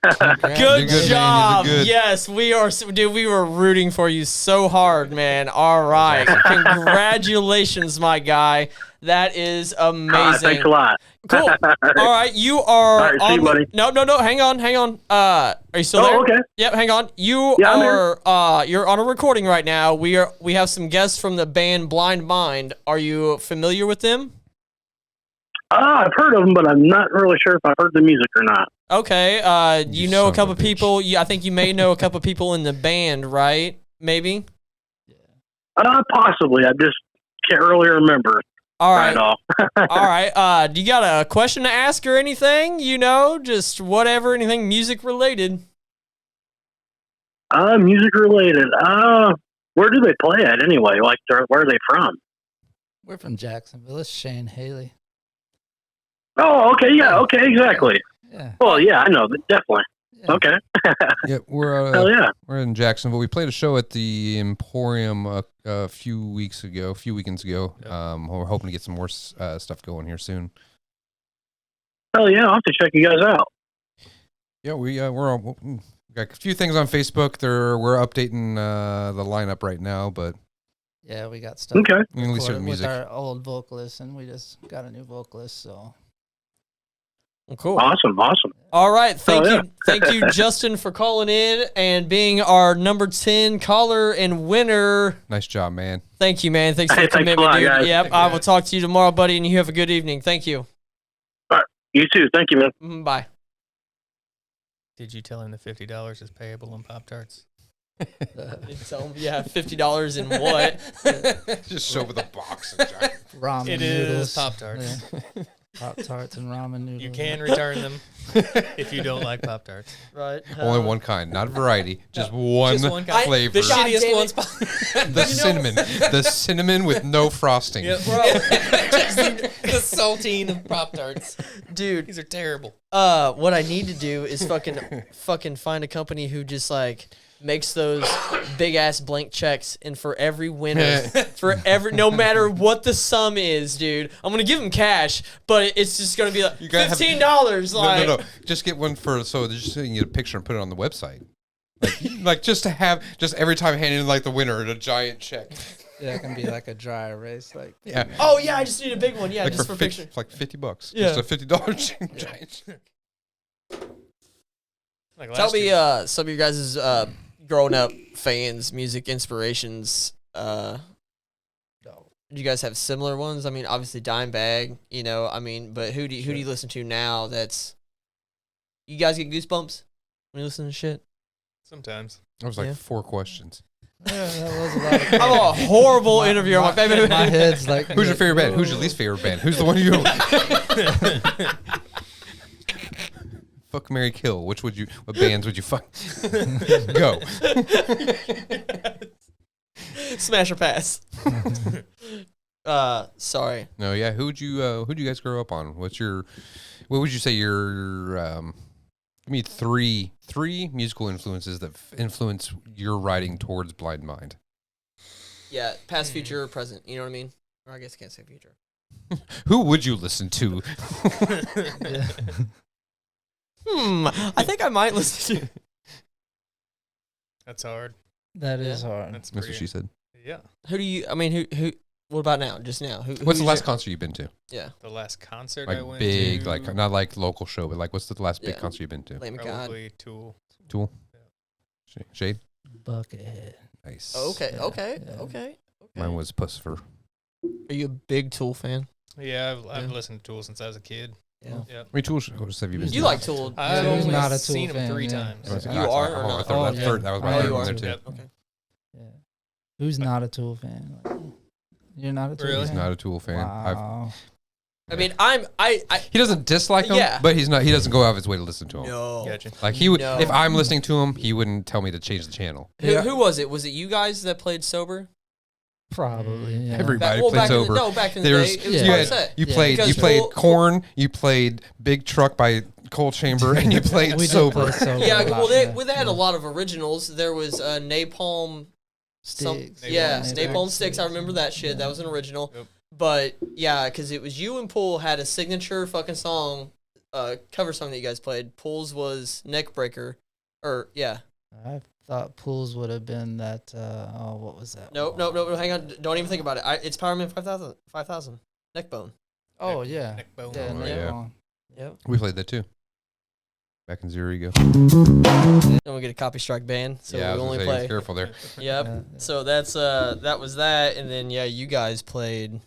Good You're good, job. man. You're good. Yes, we are, dude. We were rooting for you so hard, man. All right, congratulations, my guy. That is amazing. Thanks a lot. Cool. All right, you are. All right, see you, buddy. No. Hang on. Are you still there? Oh, okay. Yep. Hang on. You Yeah, I'm here. are. You're on a recording right now. We have some guests from the band Blind Mind. Are you familiar with them? I've heard of them, but I'm not really sure if I've heard the music or not. Okay. You know a son of couple a bitch. people. I think you may know a couple people in the band, right? Maybe. Possibly. I just can't really remember All right right. off. All right. Do you got a question to ask or anything? You know, just whatever, anything music related. Music related. Where do they play at anyway? Like, where are they from? We're from Jacksonville. It's Shane Haley. Oh, okay. Yeah. Okay. Exactly. Yeah. Well, yeah, I know. Definitely. yeah. Okay. Yeah, we're Hell yeah. we're in Jacksonville. We played a show at the Emporium a few weekends ago. Yep. We're hoping to get some more stuff going here soon. Hell yeah. I'll have to check you guys out. Yeah, we got a few things on Facebook. We're updating the lineup right now, but Yeah, we got stuff Okay. we can release recorded certain with music. our old vocalist, and we just got a new vocalist, so Well, cool. Awesome. Awesome. All right. Thank yeah. you, Justin, for calling in and being our number 10 caller and winner. Nice job, man. Thank you, man. Thanks for Hey, the thanks a commitment, lot, dude. guys. Yep. Thank I you. will talk to you tomorrow, buddy, and you have a good evening. Thank you. You too. Thank you, man. Bye. Did you tell him the $50 is payable in Pop-Tarts? Tell him, yeah, $50 in what? Just show with a box. ramen It noodles. is Pop-Tarts. Yeah. Pop-Tarts and ramen noodles. You can return them if you don't like Pop-Tarts. Right. Only one kind, not a variety. Just one, Just one kind. flavor. The God shittiest damn one's it. The cinnamon with no frosting. Yep. Just the saltine of Pop-Tarts. Dude, These are terrible. what I need to do is fucking find a company who just like makes those big ass blank checks, and for every winner, no matter what the sum is, dude, I'm gonna give them cash, but it's just gonna be like You gotta have- $15. Like, No. Just get one so you can get a picture and put it on the website. Like just to have every time handing like the winner a giant check. Yeah, it can be like a dry erase. Like, Yeah. oh yeah, I just need a big one. Yeah, Like just for picture. It's like $50. Yeah. Just a $50 giant check. Like Tell last me, year. some of your guys' growing up fans, music inspirations. Do you guys have similar ones? I mean, obviously Dimebag, you know. I mean, but who do you listen to now? That's you guys get goosebumps when you listen to shit. Sometimes. That was like Yeah. 4 questions. yeah, that was a lot of I'm a horrible interviewer. My favorite. My head's like, Who's your favorite band? Who's your least favorite band? Who's the one you fuck, marry, kill? What bands would you fuck? Go. Smash or pass. Sorry. No, yeah. Who'd you guys grow up on? What would you say your give me three musical influences that influence your writing towards Blind Mind? Yeah, past, future, or present. You know what I mean? Or I guess I can't say future. Who would you listen to? Yeah. I think I might listen to. That's hard. That is hard. That's That's pretty. what she said. Yeah. Who do you? I mean, who? What about now? Just now? What's the who's last your- concert you've been to? Yeah, The last concert I Like went big, to. like not like local show, but like what's the last big Yeah. concert you've been to? Lamb of God. Probably Tool. Tool. Yeah. Shade. Buckethead. Nice. Okay, Yeah, okay, yeah. okay. Mine was Pussifer. Are you a big Tool fan? Yeah, I've Yeah. listened to Tool since I was a kid. Yeah. Yep. I mean, Tool shows have you been? You to? like Tool? I've Who's only not a Tool seen him fan, 3 yeah. times. I was- You I- are I- or I not? thought Oh, that yeah. third- that was my Oh, third you one are. there too. Yep. Okay. Yeah. Who's not a Tool fan? Like, you're not a Tool Really? He's fan? not a Tool fan. Wow. I mean, I He doesn't dislike them, Yeah. but he's not. He doesn't go out of his way to listen to them. no. Gotcha. Like he would, No. if I'm listening to him, he wouldn't tell me to change the channel. Who was it? Was it you guys that played sober? Probably. Yeah. Everybody Back, plays back in sober. the, back in the There's day, it was Yeah. you, hard had- set. you Yeah. played Because you played Tool- Korn, you played Big Truck by Coal Chamber, and you played We did Sober. play sober Yeah, a lot, well, they yeah. had a lot of originals. There was Napalm. Sticks. Yeah, Napalm Napalm Sticks. I remember that shit. Yeah. That was an original. Yep. But yeah, because it was you and Pool had a signature fucking song, cover song that you guys played. Pool's was Neckbreaker, or yeah. I thought Pools would have been that. What was that? Nope. Hang on. Don't even think about it. It's Power Man 5000. Neckbone. Oh yeah. Neck bone. Yeah. Oh, Neck yeah. bone. Yep. We played that too. Back in Zero Ego. Then we get a copy strike ban, so yeah, I we was only gonna say, play. careful there. Yep. Yeah. So that's that was that, and then yeah, you guys played.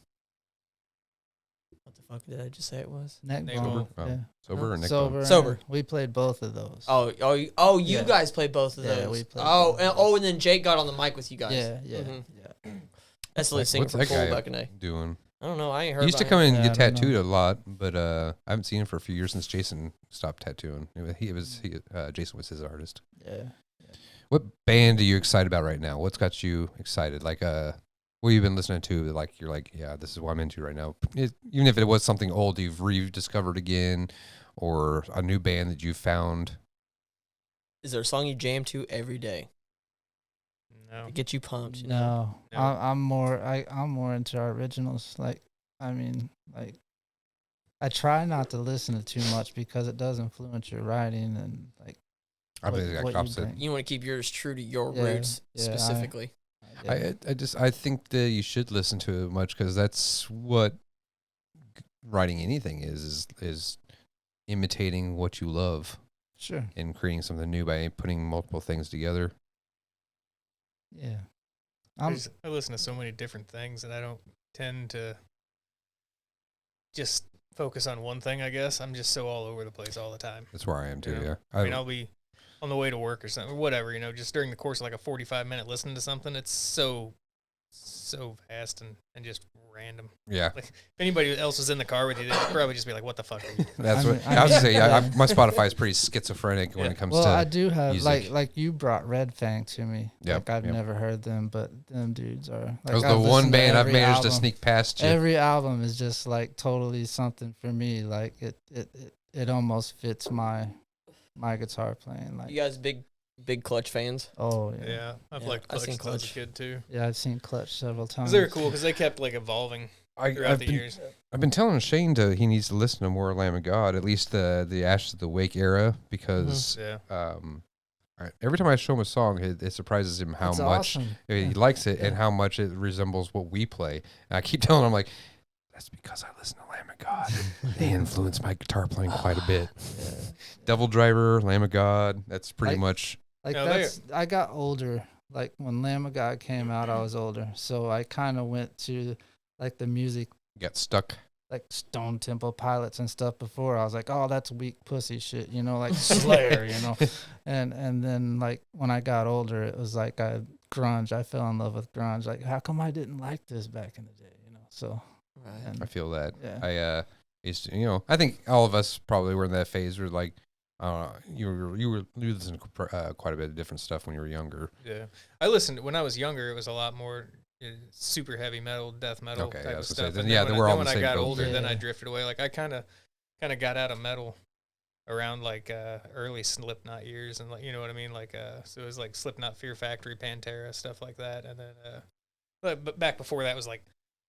What the fuck did I just say it was? Neck Neck bone. bone. Oh, Yeah. Sober or Nick Sober. Bone? Sober. We played both of those. You Yeah. guys played both of Yeah, those. we played oh, both and, of those. and then Jake got on the mic with you guys. Yeah. Mhm. Yeah. That's the lead singer What's for that Pool guy back in the day. doing? I don't know. I ain't heard. He used to about come him. in and Yeah, get I don't tattooed a lot, but I haven't seen him for a few years since Jason stopped tattooing. Jason was his artist. Yeah. What band are you excited about right now? What's got you excited? Like, what you've been listening to? Like, you're like, yeah, this is what I'm into right now. Even if it was something old you've rediscovered again, or a new band that you found. Is there a song you jam to every day No. to get you pumped? You know? No, No. I'm more into our originals. Like, I mean, like, I try not to listen to too much because it does influence your writing and like. I what- believe the what exact you opposite. bring. You want to keep yours true to your Yeah, roots yeah, specifically. Yeah. I think that you should listen to it much because that's what writing anything is imitating what you love Sure. and creating something new by putting multiple things together. Yeah. I listen to so many different things, and I don't tend to just focus on one thing, I guess. I'm just so all over the place all the time. That's where I am too. Yeah. Yeah, I mean, I'll be on the way to work or something, or whatever, just during the course of like a 45-minute listening to something. It's so vast and just random. yeah. Like, if anybody else was in the car with you, they'd probably just be like, what the fuck are you? That's I what mean- I was gonna say. yeah. My Spotify is pretty schizophrenic when Yeah. it comes Well, to. I do have music. like you brought Red Fang to me. Yep, Like I've yep. never heard them, but them dudes are. Like, that was the I've one listened to band I've every managed to album. sneak past you. Every album is just like totally something for me. Like it almost fits my guitar playing. Like You guys big Clutch fans? oh yeah. Yeah, I've Yeah, liked I've Clutch seen since I was a Clutch. kid too. Yeah, I've seen Clutch several times. Because they were cool because they kept like evolving throughout I've the been, years. I've been telling Shane he needs to listen to more Lamb of God, at least the Ashes of the Wake era, because Yeah. every time I show him a song, it surprises him how It's much awesome. he Yeah. likes it and Yeah. how much it resembles what we play. And I keep telling him, like, that's because I listen to Lamb of God. They influence my guitar playing quite a bit. Yeah. Devil Driver, Lamb of God, that's pretty Like- much. Like No, they- that's I got older. Like when Lamb of God came out, I was older. So I kind of went to like the music, Got stuck. like Stone Temple Pilots and stuff before. I was like, oh, that's weak pussy shit, like Slayer, And then like when I got older, it was like grunge. I fell in love with grunge. Like, how come I didn't like this back in the day? So Right. and I feel that. Yeah. I used to, I think all of us probably were in that phase where like, you listened to quite a bit of different stuff when you were younger. Yeah. I listened when I was younger. It was a lot more super heavy metal, death metal Okay, type I of was gonna say, stuff. then, And yeah, then then when, we're I, all then in the when I same got boat. older, then I Yeah. drifted away. Like I kind of got out of metal around like early Slipknot years, and like you know what I mean. Like so it was like Slipknot, Fear Factory, Pantera, stuff like that. And then but back before that was like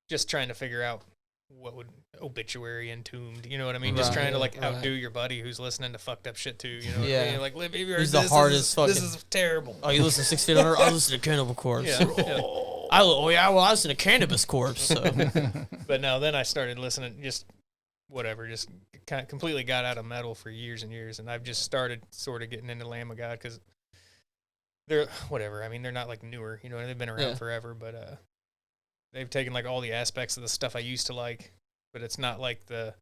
just trying to figure out what would Obituary, Entombed, you know what I mean? Just Right, trying to like right. outdo your buddy who's listening to fucked up shit too. You know what Yeah. I mean? Like, maybe you heard Who's the this, hardest this fucking- is terrible. Oh, you listen to 6 Feet Under? I listen to Cannibal Corpse. Yeah, yeah. I listen to Cannabis Corpse. So. But no, then I started listening, just whatever, just kind of completely got out of metal for years and years, and I've just started sort of getting into Lamb of God because they're whatever. I mean, they're not like newer, they've been around Yeah. forever, but they've taken like all the aspects of the stuff I used to like, but it's not like the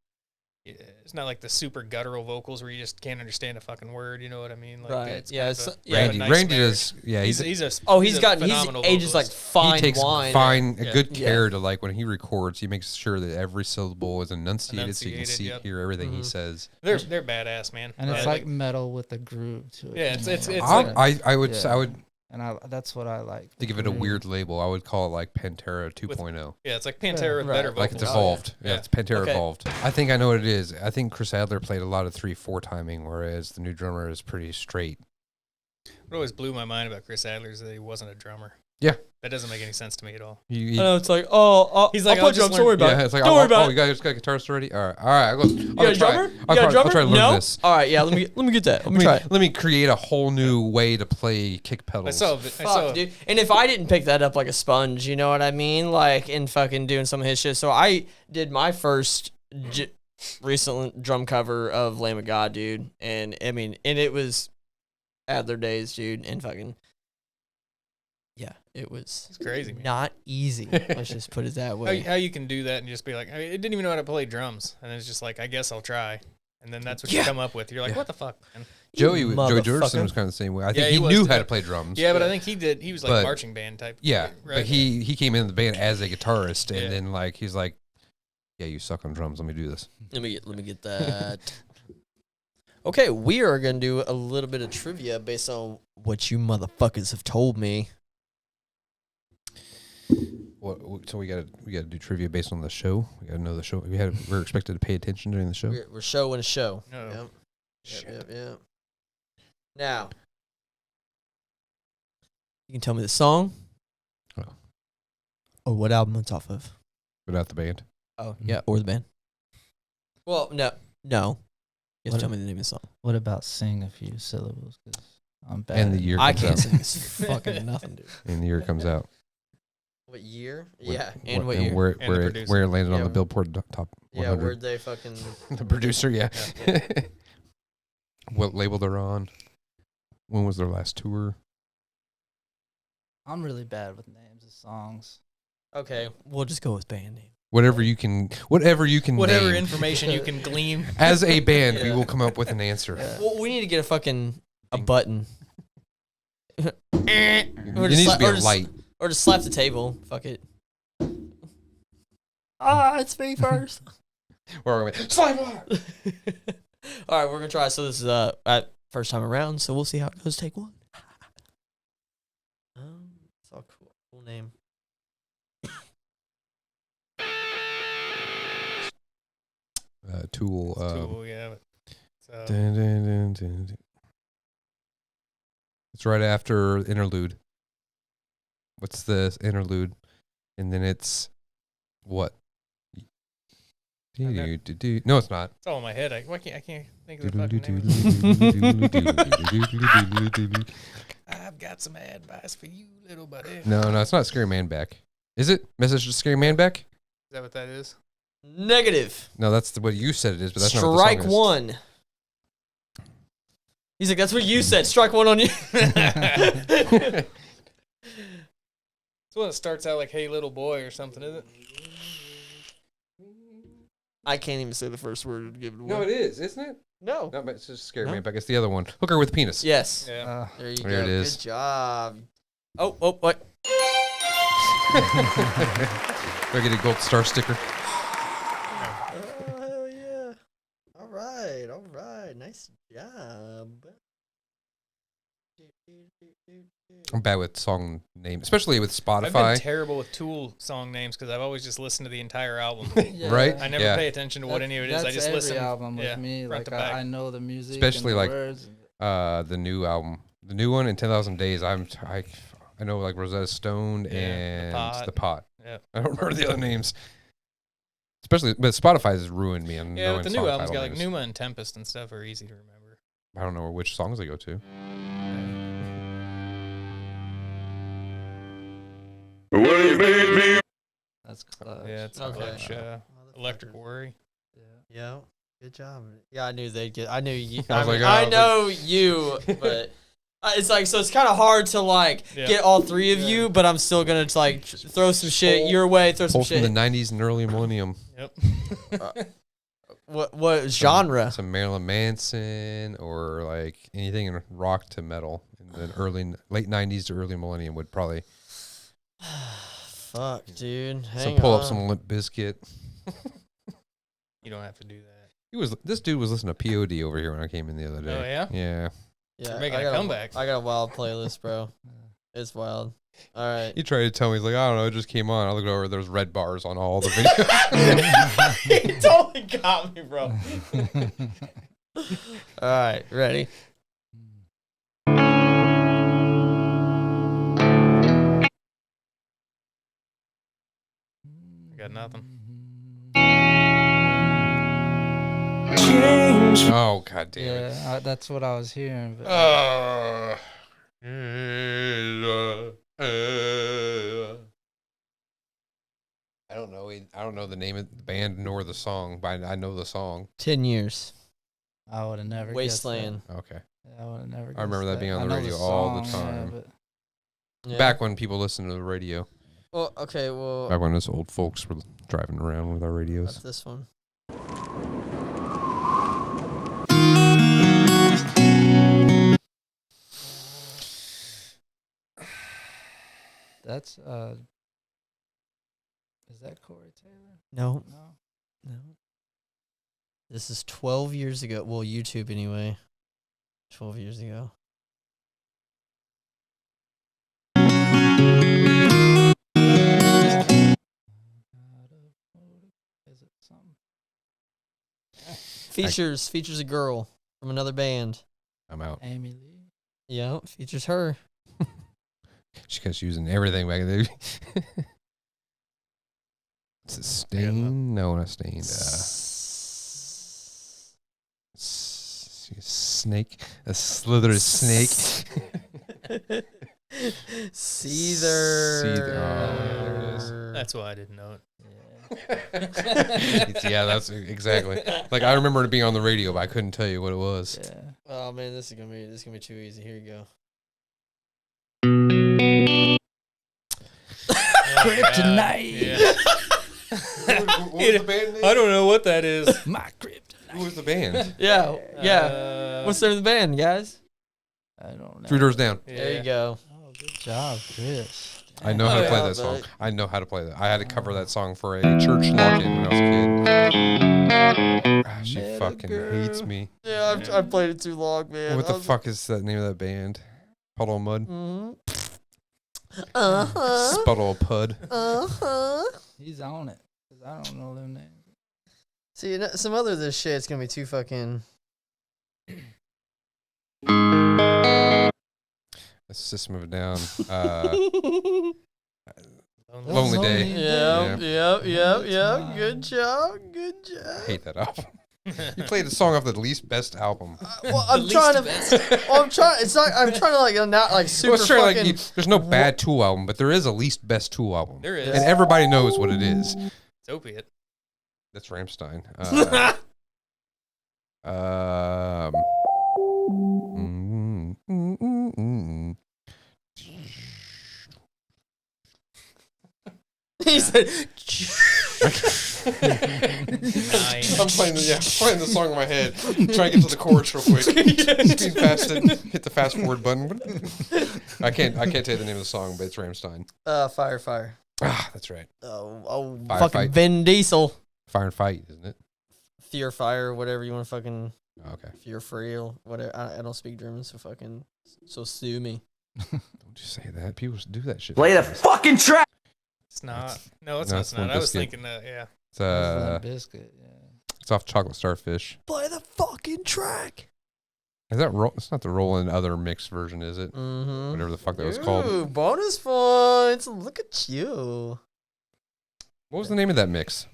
it's not like the super guttural vocals where you just can't understand a fucking word. You know what I mean? Like, Right. it's Yeah, kind of it's- a- yeah. Randy, nice Randy marriage. does. Yeah, He's he's a he's phenomenal ages like vocalist. fine he takes wine. a Yeah. good Yeah. care to like when he records. He makes sure that every syllable is enunciated, so you can Enunciated, yep. hear everything he Mhm. says. They're badass, man. And it's Yeah, like metal with a groove to it. Yeah, you it's know, like- I would Yeah. I would and that's what I like. to give it a weird label. I would call it like Pantera 2.0. yeah, it's like Pantera with Right. better Like vocals. it's evolved. Yeah, Yeah. it's Pantera Okay. evolved. I think I know what it is. I think Chris Adler played a lot of 3/4 timing, whereas the new drummer is pretty straight. What always blew my mind about Chris Adler is that he wasn't a drummer. Yeah. That doesn't make any sense to me at all. I know it's like, He's like, I'll I'll play just drums. Don't worry learn- about yeah, it. it's like, Don't worry about you it. guys got a guitarist already? All right, I'll go. You got a drummer? You got a drummer? I'll try to No. learn this. All right, yeah. Let me get that. Let me try it. Let me create a whole new way to play kick pedals. I saw Fuck, dude. And if I didn't pick that up like a sponge, you know what I mean? Like in fucking doing some of his shit. So I did my first recent drum cover of Lamb of God, dude. And I mean, and it was Adler days, dude. And fucking, yeah, it was It's crazy, man. not easy. Let's just put it that way. How you can do that and just be like, I didn't even know how to play drums, and it's just like, I guess I'll try, and then that's what you Yeah. come up with. You're like, Yeah. what the fuck, man? Joey You Jordison motherfucker. was kind of the same way. I Yeah, think he he was knew too. how to play drums. Yeah, but I think he was like But- marching band type. Yeah, right? but he came in the band as a guitarist, and Yeah. then like he's like, "Yeah, you suck on drums. Let me do this." Let me get that. Okay, we are gonna do a little bit of trivia based on what you motherfuckers have told me. So we gotta do trivia based on the show. We gotta know the show. We're expected to pay attention during the show. We're showing a show. No. Yep. Now, you can tell me the song. Oh. Or what album it's off of. Without the band. Oh, yeah, or the band. Well, no. You have to What tell me the name of the song. What about sing a few syllables? 'Cause I'm bad. And the year I comes can't out. sing this fucking nothing, dude. And the year it comes out. What year? What- Yeah, and what year? Where And the where it producer. landed on Yeah. the Billboard top Yeah, 100. where'd they fucking... The producer, yeah. What label they're on? When was their last tour? I'm really bad with names of songs. Okay, we'll just go with band name. Whatever you can Whatever name. information you can glean. As a band, we Yeah. will come up with an answer. Well, we need to get a fucking... a Ding. button. It Or needs just to be or a just- light. Or just slap the table. Fuck it. It's me first. Or we're going, slime bar! All right, we're gonna try. So this is at first time around. So we'll see how it goes. Take one. It's all cool name. Tool. Tool, yeah. So, Dun, dun, dun, dun, dun. It's right after interlude. What's the interlude? And then it's what? No, it's not. it's all in my head. I can't think of the fucking name. I've got some advice for you, little buddy. Is No, it's not Scary Man Back. Is it? Message to Scary Man Back? that what that is? Negative. No, that's what you said it is, but that's not what Strike the song is. one. He's like, that's what you said. Strike one on you. It's one that starts out like "Hey, little boy" or something, is it? I can't even say the first word to give it away. No, it is, isn't it? No. No, but it's just Scary No. Man Back. It's the other one. Hooker with Penis. Yes. Yeah. There you There go. it is. Good job. Oh, what? Do I get a gold star sticker? Oh, hell yeah. All right. Nice job. I'm bad with song names, especially with I've been Spotify. terrible with Tool song names because I've always just listened to the entire album. Right? I never Yeah. pay attention to what any of it is. I That's just every listen. album with yeah, me. front Like to back. I know the music, Especially and the like- words. The new album, the new one in 10,000 Days. I know like Rosetta Stone Yeah, and The the pot. Yeah. I don't remember the other names. Especially, but Spotify has ruined me on Yeah, knowing but the new song album's title got like names. Numa and Tempest and stuff are easy to remember. I don't know which songs they go to. That's clutch. Yeah, it's Okay. Clutch, Electric Worry. Yeah. Good job. Yeah, I knew they'd get. I knew you. I was like, I oh, know you, but it's like so. It's kind of hard to like Yeah. get all three of you, but I'm still gonna like throw some shit your way. Throw some Both from shit. the 90s and early millennium. Yep. What genre? Some Marilyn Manson or like anything in rock to metal in the late 90s to early millennium would probably. Fuck, dude. Pull up some Limp Bizkit. You don't have to do that. This dude was listening to POD over here when I came in the other day. Oh, yeah? Yeah. Yeah, We're making I a got comeback. I got a wild playlist, bro. It's wild. All right. He tried to tell me, he's like, I don't know, it just came on. I looked over, there's red bars on all the videos. He totally got me, bro. All right, ready? I got nothing. Oh, god damn it. Yeah, that's what I was hearing. But I don't know. I don't know the name of the band nor the song, but I know the song. 10 years. I would have never guessed Wasteland. Okay. that. Yeah, I would have never guessed I remember that being on I the know radio all the song, time. but Yeah. Back when people listened to the radio. Well, okay, well, Back when us old folks were driving around with our that's radios. this one. that's is that Corey Taylor? No, No. no. This is 12 years ago. Well, YouTube anyway. 12 years ago. Is it something? Features a girl from another band. I'm out. Amy Lee. Yeah, features her. She's using everything back there. Is it Stain? No, not Stain. Snake. A slithered snake. Seether. Oh, there it is. That's why I didn't know it. Yeah, that's exactly. Like I remember it being on the radio, but I couldn't tell you what it was. Yeah. Oh man, this is gonna be too easy. Here you go. Kryptonite. Yeah. What was the band name? I don't know what that is. My kryptonite. Who was the band? Yeah, yeah. What's the name of the band, guys? I don't know. 3 Doors Down. There you go. Oh, good job, Chris. I know how to Oh, play yeah, that song. but- I know how to play that. I had to cover that song for a church lock-in when I was a kid. Ah, she Met a fucking hates girl. me. Yeah, I've played it too long, man. What the fuck is that name of that band? Puddle of Mud? Spuddle Pud. He's on it. 'Cause I don't know them names. See, some other of this shit, it's gonna be too fucking. System of a Down. Lonely. Lonely Day. Yep, Yeah. yep. Good job, good I job. hate that album. You played a song off the least best album. Well, I'm trying to. Well, I'm trying. It's not. I'm trying to like not like super Well, sure, fucking. like, there's no bad Tool album, but there is a least best Tool album. There is. And everybody knows what it is. It's opiate. That's Rammstein. He said. I'm playing the song in my head. Trying to get to the chorus real quick. Speed past it. Hit the fast forward button. I can't tell you the name of the song, but it's Rammstein. Fire. Ah, that's right. Oh, Fire fucking fight. Vin Diesel. Fire and Fight, isn't it? Fear, fire, whatever you want to fucking. Oh, okay. Fear, free, or whatever. I don't speak German, so fucking. So sue me. Don't you say that. People do that shit. Play the fucking track. It's not. No, it's No, not. it's It's not. Limp I was Bizkit. thinking that. Yeah. It's Biscuit. Yeah. it's off Chocolate Starfish. Play the fucking track. Is that it's not the Rollin' Other mixed version, is it? Mm-hmm. Whatever the fuck that was called. Ooh, bonus points. Look at you. What was the name of that mix?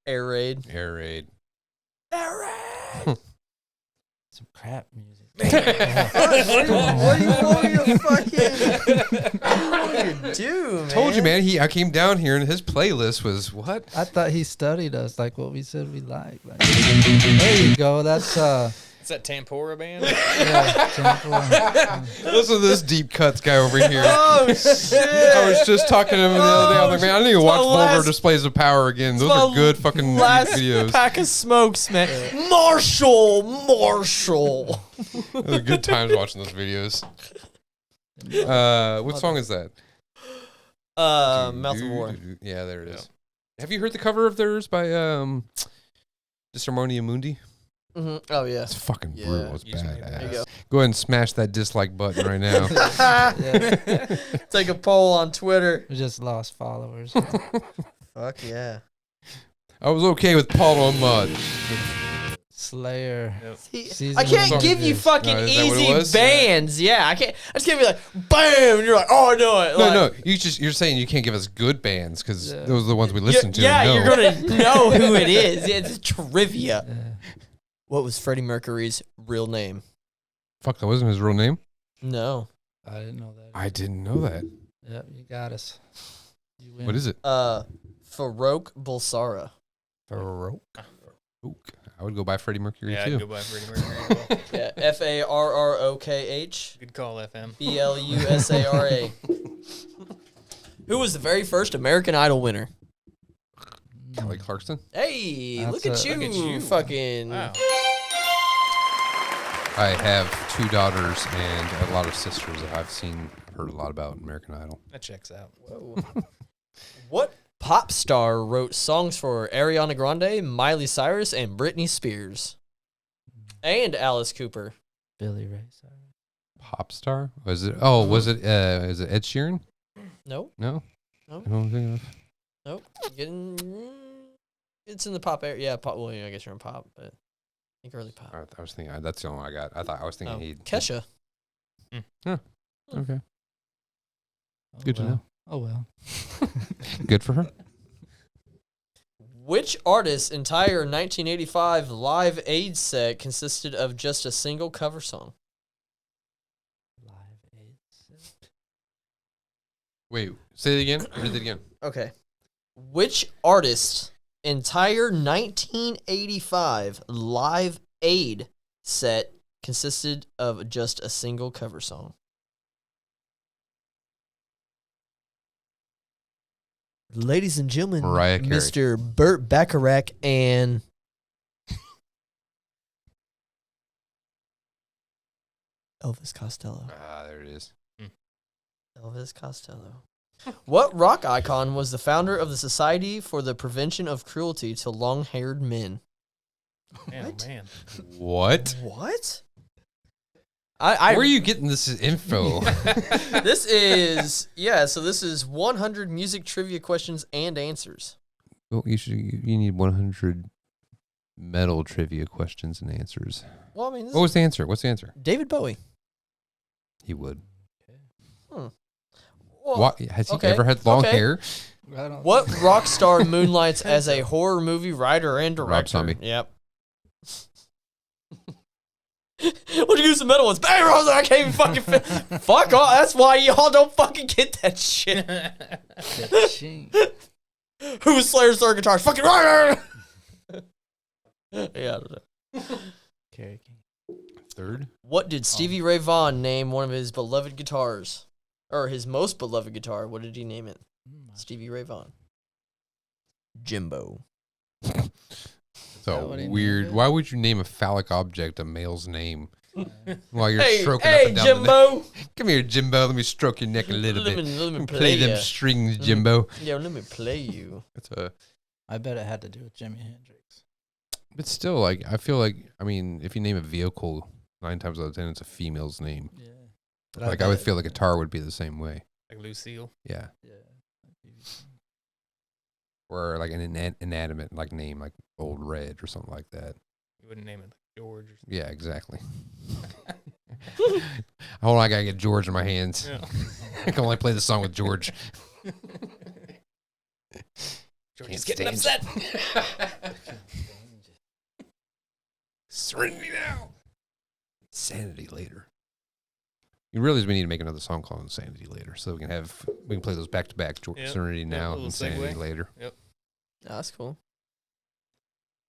Air raid. Air Raid. Air raid. Some crap music. What do you want me to fucking do, man? Told you, man. I came down here and his playlist was what? I thought he studied us, like what we said we like. There you go. That's It's that Tempura band. Yeah, Tempura. Listen to this deep cuts guy over here. Oh shit! I was just talking to him the other day. I was like, man, I need to watch my Vulgar last- Displays of Power again. Those my are good fucking last videos. pack of smokes, man. Marshall. Those are good times watching those videos. What song is that? Mouth of War. Yeah, there it is. Have you heard the cover of theirs by Disharmonia Mundi? Oh yeah. It's fucking Yeah. brutal. It's You just made that. There you badass. go. Go ahead and smash that dislike button right now. Take a poll on Twitter. We just lost followers. Fuck yeah. I was okay with Paulo Mud. Slayer. Season I can't of give you Reviews. fucking Oh, is that what it easy was? bands. Yeah, I can't. I just can't be like, bam, and you're like, oh, I know it. Like, No, you're saying you can't give us good bands because Yeah. those are the ones we listen to. Yeah, and know. you're gonna know who it is. Yeah, it's trivia. Yeah. What was Freddie Mercury's real name? Fuck, that wasn't his real name. No. I didn't know that. I didn't know that. Yep, you got us. You win. What is it? Farouk Bulsara. Farouk. I would go by Freddie Mercury Yeah, too. I'd go by Freddie Mercury as well. Yeah, Farrokh Good call, FM. Blusara. Who was the very first American Idol winner? Kelly Clarkson. Hey, That's look at a- you, Look at you. fucking. Wow. I have 2 daughters and a lot of sisters that I've heard a lot about American Idol. That checks out. Whoa. What pop star wrote songs for Ariana Grande, Miley Cyrus, and Britney Spears? And Alice Cooper. Billy Ray Cyrus. Pop star? Was it? Oh, was it? Is it Ed Sheeran? Nope, No. Nope. I don't think of. nope. It's in the pop area. Yeah, pop. Well, yeah, I guess you're in pop, but I think early pop. I was thinking that's the only one I got. I was thinking Oh, he'd. Kesha. Okay. Oh, Good to well. know. Oh well. Good for her. Which artist's entire 1985 Live Aid set consisted of just a single cover song? Live Aid. Wait, say it again. Read it again. Okay. Which artist's entire 1985 Live Aid set consisted of just a single cover song? Ladies and gentlemen, Mariah Carey. Mr. Burt Bacharach and Elvis Costello. Ah, there it is. Elvis Costello. What rock icon was the founder of the Society for the Prevention of Cruelty to Long-Haired Men? Man, What? oh man. What? What? I Where are you getting this info? This is so this is 100 music trivia questions and answers. Well, you need 100 metal trivia questions and answers. Well, I mean, this What is was the answer? What's the answer? David Bowie. He would. Well, What, has he okay, ever had long okay. hair? I don't. What rock star moonlights as a horror movie writer and director? Rob Zombie. Yep. What'd you use some metal ones? Bang, Rosa, I can't even fucking fuck off. That's why y'all don't fucking get that shit. Ching. Who was Slayer's third guitarist? Fucking right. Yeah, I don't know. Carrie King. Third? What did Stevie Ray Vaughan name one of his beloved guitars? Or his most beloved guitar? What did he name it? Stevie Ray Vaughan. Jimbo. So what he weird. named it? Why would you name a phallic object a male's name? While you're Hey, stroking up hey, and down the neck. Jimbo. Come here, Jimbo. Let me stroke your neck a little Let bit. me Play play them ya. strings, Jimbo. Yeah, let me play you. That's a. I bet it had to do with Jimi Hendrix. But still, like, I feel like, I mean, if you name a vehicle 9 times out of 10, it's a female's name. Yeah. Like, I would feel like a guitar would be the same way. Like Lucille. Yeah. Yeah. Or like an inanimate like name, like Old Red or something like that. You wouldn't name it like George or something. Yeah, exactly. Hold on, I gotta get George in my hands. Yeah. I can only play the song with George. George's Can't getting stand upset. Serenity now. Sanity later. You realize we need to make another song called Insanity later, so we can play those back to back. Yep. Serenity Yep, now, little Insanity segue. later. That's cool.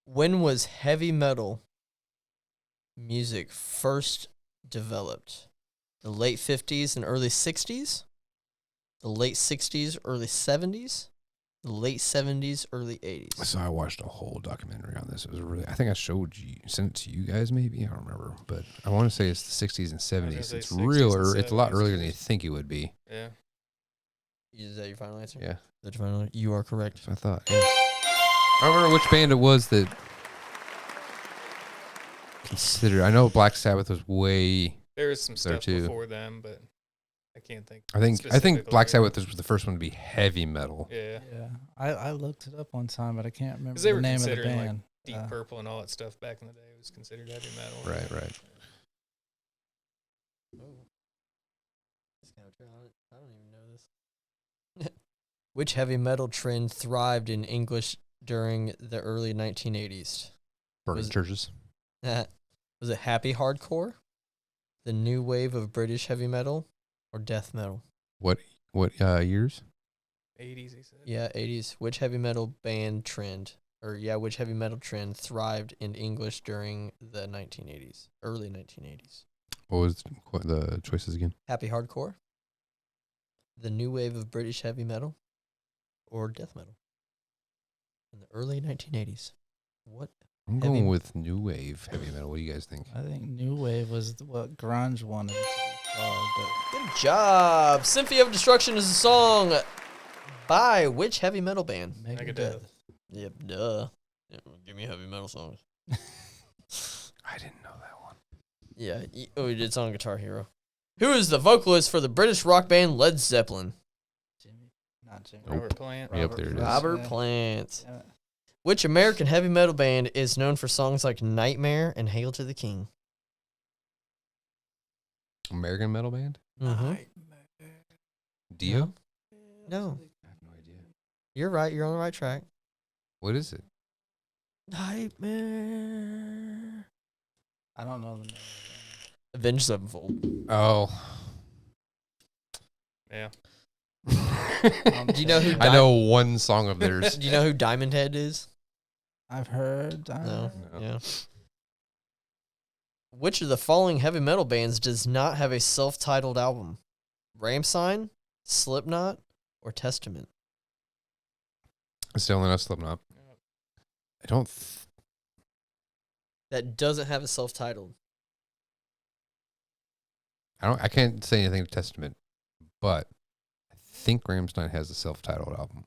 When was heavy metal music first developed? The late 50s and early 60s? The late 60s, early 70s? The late 70s, early 80s? So I watched a whole documentary on this. It was really, I think I sent it to you guys maybe. I don't remember, but I want to say it's the 60s and 70s. say It's 60s and it's a lot 70s. earlier than you think it would be. Yeah. Is that your final answer? Yeah. Is that your final answer? You are correct. So I thought, yeah. I don't remember which band it was that considered. I know Black Sabbath was way. There was some There stuff too. before them, but I can't think. I think specifically. Black Sabbath was the first one to be heavy metal. Yeah. Yeah, I looked it up one time, but I can't remember 'Cause they the were name of the considering, like, band. Deep Purple and all that stuff back in the day was considered heavy metal. Right, right. I don't even know this. Which heavy metal trend thrived in English during the early 1980s? Burning Was- churches. Was it happy hardcore, the new wave of British heavy metal, or death metal? What years? 80s, he said. Yeah, 80s. Which heavy metal band trend, which heavy metal trend thrived in English during the 1980s, early 1980s? What was the choices again? Happy hardcore, the new wave of British heavy metal, or death metal? In the early 1980s. What? I'm Heavy- going with new wave heavy metal. What do you guys think? I think New Wave was what grunge wanted to be called, but Good job. Symphony of Destruction is a song by which heavy metal band? Megadeth. Yep, duh. Yeah, give me heavy metal songs. I didn't know that one. Yeah, it's on Guitar Hero. Who is the vocalist for the British rock band Led Zeppelin? Jimmy, not Jimmy. Nope. Robert Plant. Yep, there it is. Robert Yeah. Plant. Yeah. Which American heavy metal band is known for songs like Nightmare and Hail to the King? American metal band? Mm-hmm. Dio? No, I have no idea. you're right. You're on the right track. What is it? Nightmare. I don't know the name. Avenged Sevenfold. Oh. Yeah. Do you know who? I know one song of theirs. Do you know who Diamond Head is? I've heard. No. No. Yeah. Which of the following heavy metal bands does not have a self-titled album? Rammstein, Slipknot, or Testament? Still not Slipknot. I don't. That doesn't have a self-titled. I can't say anything to Testament, but I think Rammstein has a self-titled album.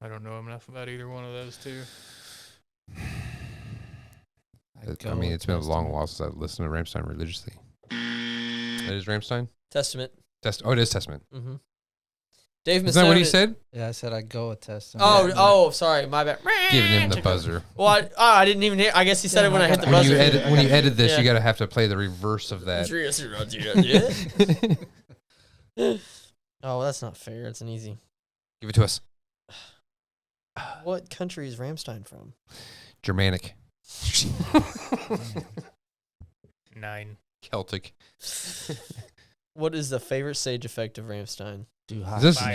I don't know enough about either one of those two. I mean, it's been a long while since I've listened to Rammstein religiously. That is Rammstein? Testament. It is Testament. Mm-hmm. Dave Is that what he Missoni- said? Yeah, I said I'd go with Testament. Oh, sorry, my bad. Giving him the buzzer. Well, I didn't even hear. I guess he said Yeah, it when I I hit the got- buzzer. When you edit this, Yeah. you gotta have to play the reverse of that. Oh, that's not fair. It's an easy. Give it to us. What country is Rammstein from? Germanic, 9. Celtic. What is the favorite stage effect of Rammstein? Too Is hot. this Fire.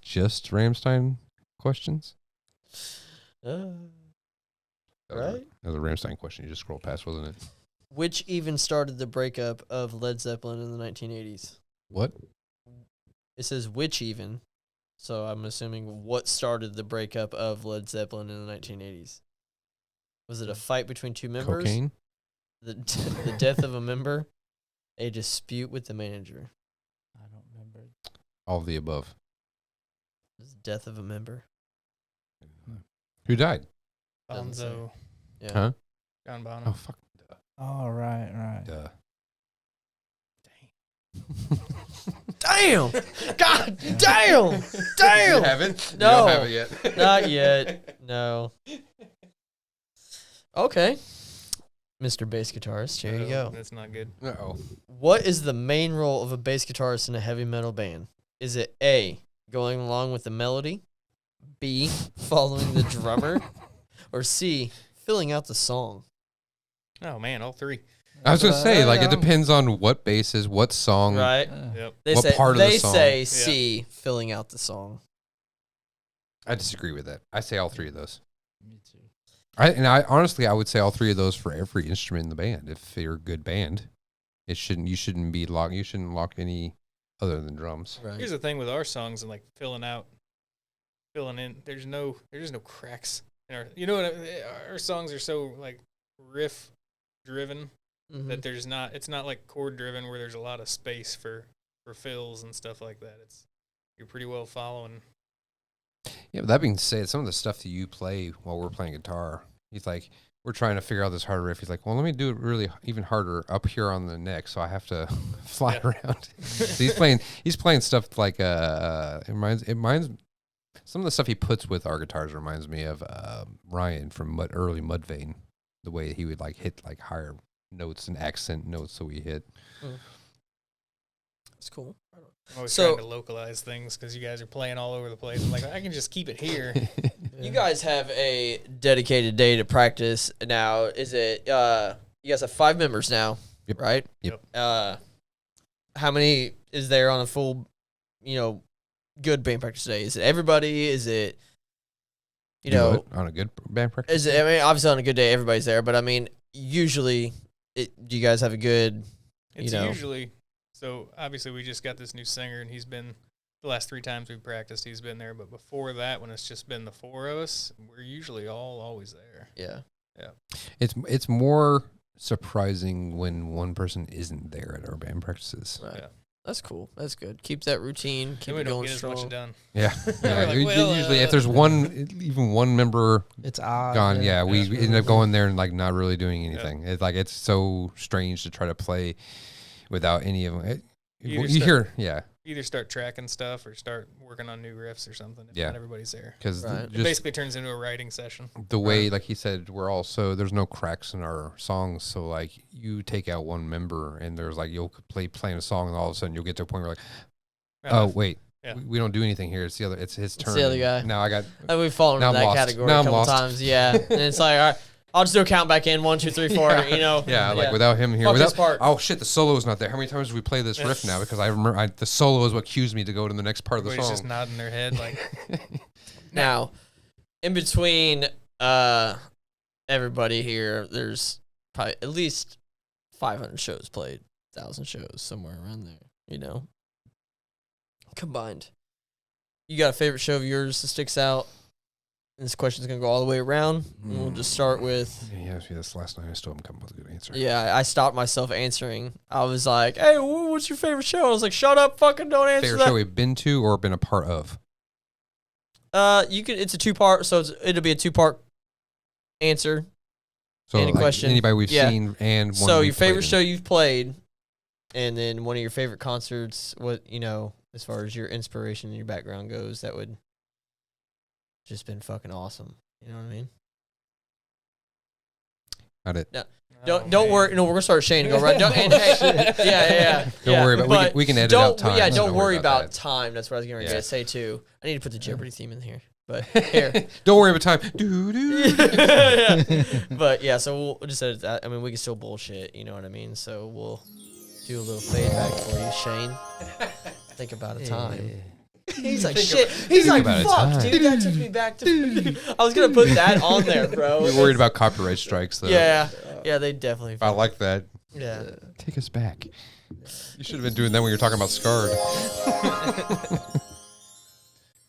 just Rammstein questions? Uh, That was Right? That was a Rammstein question. You just scrolled past, wasn't it? which even started the breakup of Led Zeppelin in the 1980s? What? It says which even, so I'm assuming what started the breakup of Led Zeppelin in the 1980s? Was it a fight between two members? Cocaine? The death of a member? A dispute with the manager? I don't remember. All of the above. It was the death of a member? Who died? Doesn't say. Bonzo. Yeah. Huh? John Oh, Bonham. fuck. Oh, right. Duh. Damn! God damn! Damn! You haven't? No. You don't have it yet? Not yet. No. Okay. Mr. Bass Guitarist, here you go. That's not good. Uh-oh. What is the main role of a bass guitarist in a heavy metal band? Is it A, going along with the melody, B, following the drummer, or C, filling out the song? Oh, man, all 3. I was going to say, like, it Yeah. depends on what bases, what song. Right? Yep. They What say part of the they song? say C, filling out the song. I disagree with that. I say all 3 of those. Me too. I honestly, I would say all three of those for every instrument in the band. If you're a good band, you shouldn't lock any other than drums. Right. Here's the thing with our songs and like filling in. There's just no cracks in our. You know what? Our songs are so like riff driven that it's not like chord driven where there's a lot of space for fills and stuff like that. You're pretty well following. Yeah, but that being said, some of the stuff that you play while we're playing guitar, he's like, we're trying to figure out this hard riff. He's like, well, let me do it really even harder up here on the neck, so I have to fly around. So he's playing stuff like it reminds some of the stuff he puts with our guitars reminds me of Ryan from early Mudvayne, the way he would like hit like higher notes and accent notes, so we hit. That's cool. I'm always So- trying to localize things because you guys are playing all over the place. I'm like, I can just keep it here. You guys have a dedicated day to practice now. Is it you guys have 5 members now, Yep. right? Yep. How many is there on a full, good band practice day? Is it everybody? Is it On a good band practice. is it, I mean, obviously on a good day everybody's there, but I mean usually do you guys have a good It's usually so. Obviously, we just got this new singer, and he's been the last 3 times we've practiced. He's been there, but before that, when it's just been the 4 of us, we're usually always there. yeah. It's more surprising when one person isn't there at our band practices. Right. Yeah. That's cool. That's good. Keep that routine. Keep Then we it don't going get as much strong. done. Yeah, We're like, well, usually if there's even one member It's odd. gone, yeah. we Yeah. end up going there and like not really doing anything. It's so strange to try to play without any of them. You You hear, yeah, Either start tracking stuff or start working on new riffs or something. If Yeah. not everybody's there. because Right. It just basically turns into a writing session. the way, like he said, we're also there's no cracks in our songs. So like you take out one member and there's like you'll playing a song and all of a sudden you'll get to a point where like, oh wait, Yeah. we don't do anything here. It's his turn. the other guy. Now I got We've fallen Now into I'm that lost. category Now a I'm couple lost. times. Yeah. And it's like, all right, I'll just do a count back in 1, 2, 3, 4. Yeah, like without him here, Fuck this part. oh shit, the solo is not there. How many times do we play this riff now? Because I remember the solo is what cues me to go to the next part of the Everybody's song. just nodding their head like, Now, in between everybody here, there's probably at least 500 shows played, 1,000 shows, somewhere around there, combined. You got a favorite show of yours that sticks out? And this question's going to go all the way around. And we'll just start with, Yeah, asked me this last night. I still haven't come up with a good answer. yeah, I stopped myself answering. I was like, hey, what's your favorite show? I was like, shut up, fucking don't answer Favorite that. show we've been to or been a part of? It's a 2-part, so it'll be a 2-part answer. So Any like question? anybody we've Yeah. seen and one So we've your favorite played show in. you've played, and then one of your favorite concerts. What as far as your inspiration and your background goes, that would just been fucking awesome. You know what I mean? Got it. Don't worry. No, we're gonna start Shane and go right. Don't, and, hey, yeah. Don't worry about But we can edit don't, out time. Yeah, so don't worry about that. time. That's what I was going Yeah. to say too. I need to put the Jeopardy theme in here, but here. Don't worry about time. Doo doo. Yeah. But yeah, so we'll just edit that. I mean, we can still bullshit. You know what I mean? So we'll do a little fade back for you, Shane. Think about a time. He's like, shit. He's like, about a fuck, time. dude. That took me back to. I was gonna put that on there, bro. We're worried about copyright strikes though. Yeah, they definitely. I like that. Yeah. Take us back. You should have been doing that when you were talking about Scarred.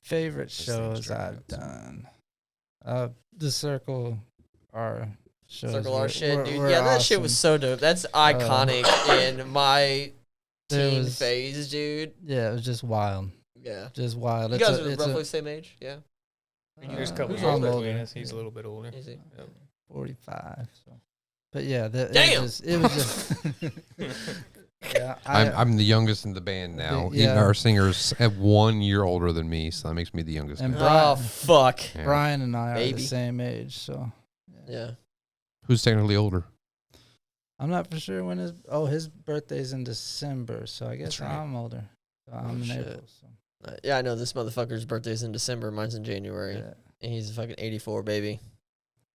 Favorite shows I've done. The Circle R shows. Circle our shit, were- dude. were Yeah, that shit was awesome. so dope. That's iconic in my There teen was- phase, dude. Yeah, it was just wild. Yeah. Just wild. You It's guys a- are it's roughly a- the same age, yeah. There's a couple Who's years older? between us. He's a little bit older. Is he? 45. So. But yeah, Damn! it was just yeah. I'm the youngest in the band now. Yeah. Even our singers at 1 year older than me, so that makes me the youngest. And guy. Oh, Brian- fuck. Yeah. Brian and I are Baby. the same age, so Yeah. Who's technically older? I'm not for sure when his birthday's in December, so I guess right. I'm older. So I'm in shit. April. So. Yeah, I know this motherfucker's birthday's in December. Mine's in January. Yeah. And he's a fucking 84, baby.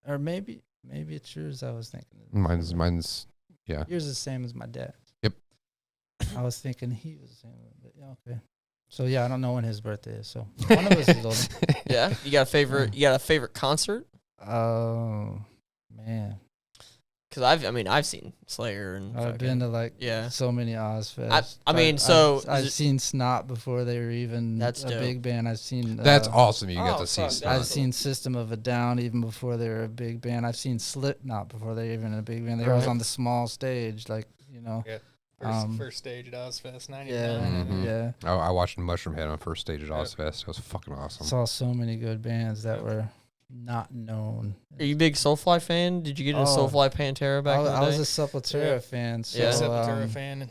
Or maybe it's yours. I was thinking. Mine's yeah. Yours is the same as my dad. Yep. I was thinking he was the same, but yeah, okay. So yeah, I don't know when his birthday is. So one of us is older. Yeah? You got a favorite concert? Oh man, Because I've seen Slayer and I've been to like yeah. so many Ozfests. I mean, so I've seen Snot before they were even That's a dope. big band. I've seen That's awesome. You got Oh, to see fuck, stuff. I've seen System of a Down even before they were a big band. I've seen Slipknot before they were even a big band. They were always Right. on the small stage, like First stage at Ozfest '99. yeah, Mhm. yeah. I watched Mushroomhead on first stage at Ozfest. It was fucking awesome. Saw so many good bands that were not known. Are you a big Soulfly fan? Did you get into Oh. Soulfly Pantera back in the I day? was a Sepultura Yeah. fan. So, Yeah. Sepultura fan.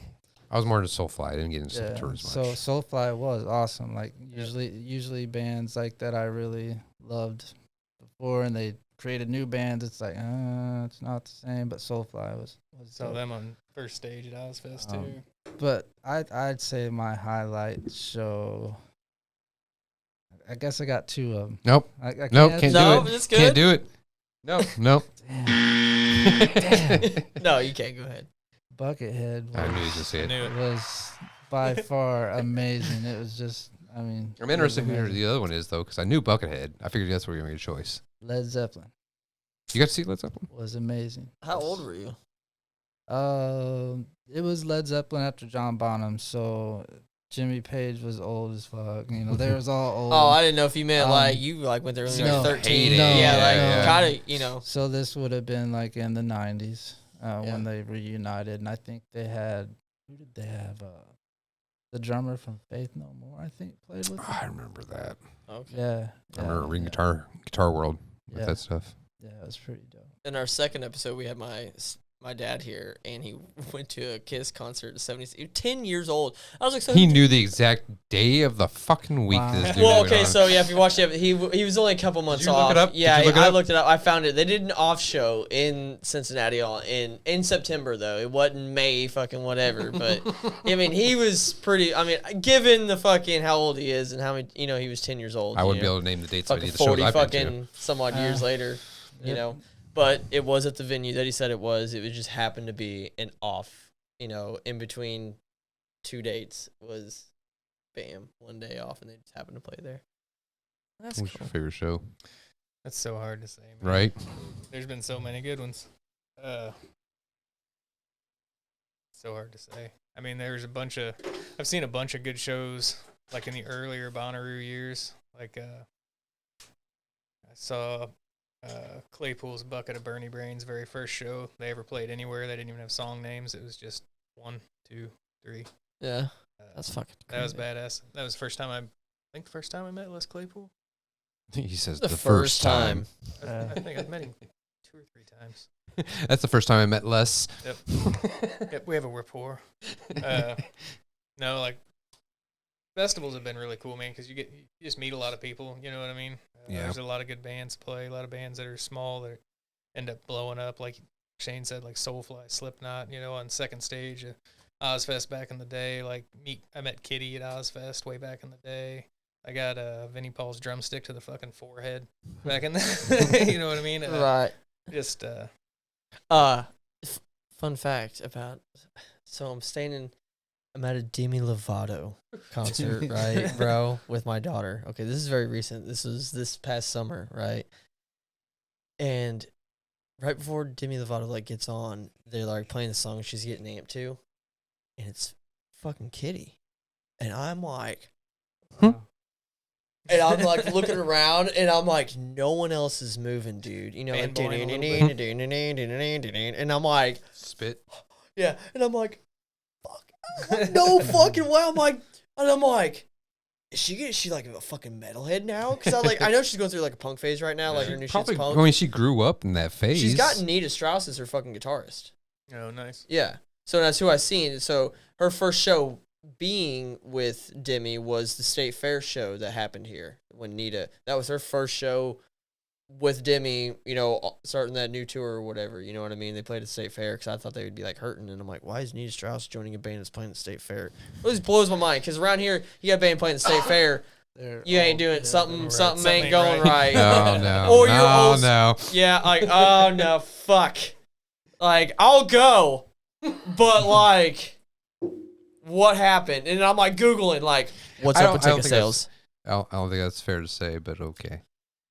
I was more into Soulfly. I didn't get into Yeah, Sepultura as so much. Soulfly was awesome. Like usually bands like that I really loved before, and they created new bands. It's like it's not the same, but Soulfly was. Saw dope. them on first stage at Ozfest Um, too. But I'd say my highlight show. I guess I got two of them. Nope. I Nope. can't- Can't No, do it. it's good. Can't do it. No. No. Damn. No, you can't. Go ahead. Buckethead I knew you was, was gonna say I it. knew it. was by far amazing. It was just, I mean, I'm it was interested in who amazing. the other one is though, because I knew Buckethead. I figured that's where you were gonna get a choice. Led Zeppelin You got to see Led Zeppelin? was amazing. How old were you? It was Led Zeppelin after John Bonham, so Jimmy Page was old as fuck. You know, they was all old. Oh, I didn't know if you meant Um, like you went there when you were no. 13. Heyday, Yeah, yeah, like yeah. kind of, you know. So this would have been like in the 90s Yeah. when they reunited, and I think they had, who did they have? The drummer from Faith No More, I think, played with them. I remember that. Okay. Yeah, I remember reading yeah. Guitar World with Yeah. that stuff. Yeah, it was pretty dope. In our second episode, we had my dad here, and he went to a Kiss concert at 70s. He was 10 years old. I was like, so He knew the exact day of the fucking week Wow. this dude Well, went okay, on. so yeah, if you watch it, he was only a couple months you look off. it up? Did Yeah, you look it I up? looked it up. I found it. They did an off show in Cincinnati in September though. It wasn't May fucking whatever. But I mean, he was pretty. I mean, given the fucking how old he is and how many, he was 10 years old. I wouldn't you be know, able to name the dates of fucking any of the shows 40 I've been to. fucking some odd years later. You Yep. know, but it was at the venue that he said it was. It would just happened to be an off. In between two dates was, bam, one day off, and they just happened to play there. That's What's cool. your favorite show? That's so hard to say, man. Right? There's been so many good ones. So hard to say. I mean, I've seen a bunch of good shows, like in the earlier Bonnaroo years. Like, I saw Claypool's Bucket of Bernie Brains' very first show they ever played anywhere. They didn't even have song names. It was just 1, 2, 3. Yeah, Uh, that's fucking that was crazy. badass. That was the first time the first time I met Les Claypool. He says The the, first time. I think I've met him 2 or 3 times. That's the first time I met Les. Yep, we have a rapport. No, like festivals have been really cool, man, because you just meet a lot of people. You know what I mean? Yeah. There's a lot of good bands play. A lot of bands that are small that end up blowing up, like Shane said, like Soulfly, Slipknot. On second stage, Ozfest back in the day. Like I met Kitty at Ozfest way back in the day. I got Vinnie Paul's drumstick to the fucking forehead back in the. You know what I mean? Right. Just Fun fact about. So I'm at a Demi Lovato concert, right, bro, with my daughter. Okay, this is very recent. This was this past summer, right? And right before Demi Lovato gets on, they're playing the song she's getting amped to, and it's fucking Kitty, and I'm like, and I'm looking around, and I'm like, no one else is moving, dude. Fanboying And I'm like, Spit. yeah, and I'm like, fuck, no fucking way. I'm like, is she like a fucking metalhead now? Because I know she's going through a punk phase right now, like her new shit's Probably. punk. I mean, she grew up in that phase. She's got Nita Strauss as her fucking guitarist. oh, nice. Yeah, so that's who I seen. So her first show being with Demi was the State Fair show that happened here when Nita. That was her first show with Demi, starting that new tour or whatever. You know what I mean? They played at State Fair because I thought they would be hurting, and I'm like, why is Nita Strauss joining a band that's playing at State Fair? It just blows my mind because around here you got a band playing at State Fair, you ain't doing something. right. Something ain't Something going ain't right. No, no. Or you're no, old- no. Yeah, oh no, fuck. I'll go, but what happened? And I'm Googling what's I up with don't ticket think sales? I don't think that's fair to say, but okay.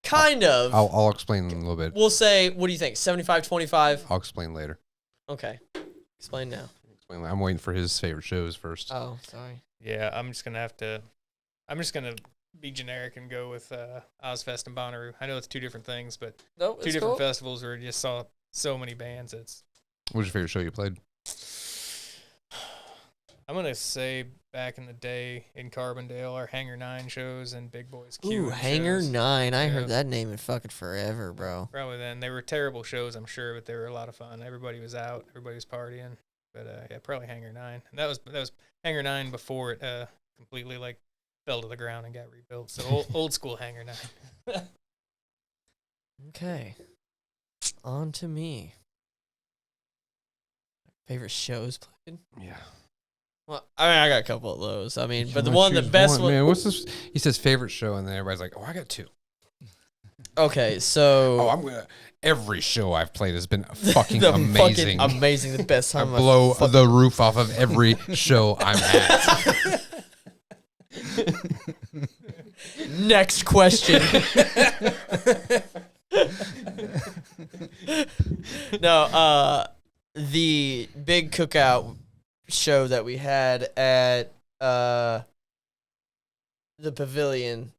Kind of. I'll explain in a little bit. We'll say, what do you think? 75-25? I'll explain later. Okay. Explain now. I'm waiting for his favorite shows first. Oh, sorry. Yeah, I'm just gonna be generic and go with Ozfest and Bonnaroo. I know it's two different things, but No, two different festivals where you just saw so many bands. What was your favorite show you played? I'm gonna say back in the day in Carbondale, our Hangar 9 shows and Big Boys Q. Ooh, Hangar shows. 9. I Yeah. heard that name in fucking forever, bro. Probably then. They were terrible shows, I'm sure, but they were a lot of fun. Everybody was out. Everybody was partying. But yeah, probably Hangar 9. And that was Hangar 9 before it completely like fell to the ground and got rebuilt. So old school Hangar 9. Okay. On to me. Favorite shows played? Yeah. Well, I mean, I got a couple of those. I mean, You but the wanna one, the choose best one. Man, what's this? He says favorite show, and then everybody's like, "Oh, I got two." Okay, so. Oh, I'm gonna. Every show I've played has been fucking the amazing. Fucking amazing. The best I time. of my blow fucking- the roof off of every show I'm at. Next question. No, the big cookout show that we had at the pavilion,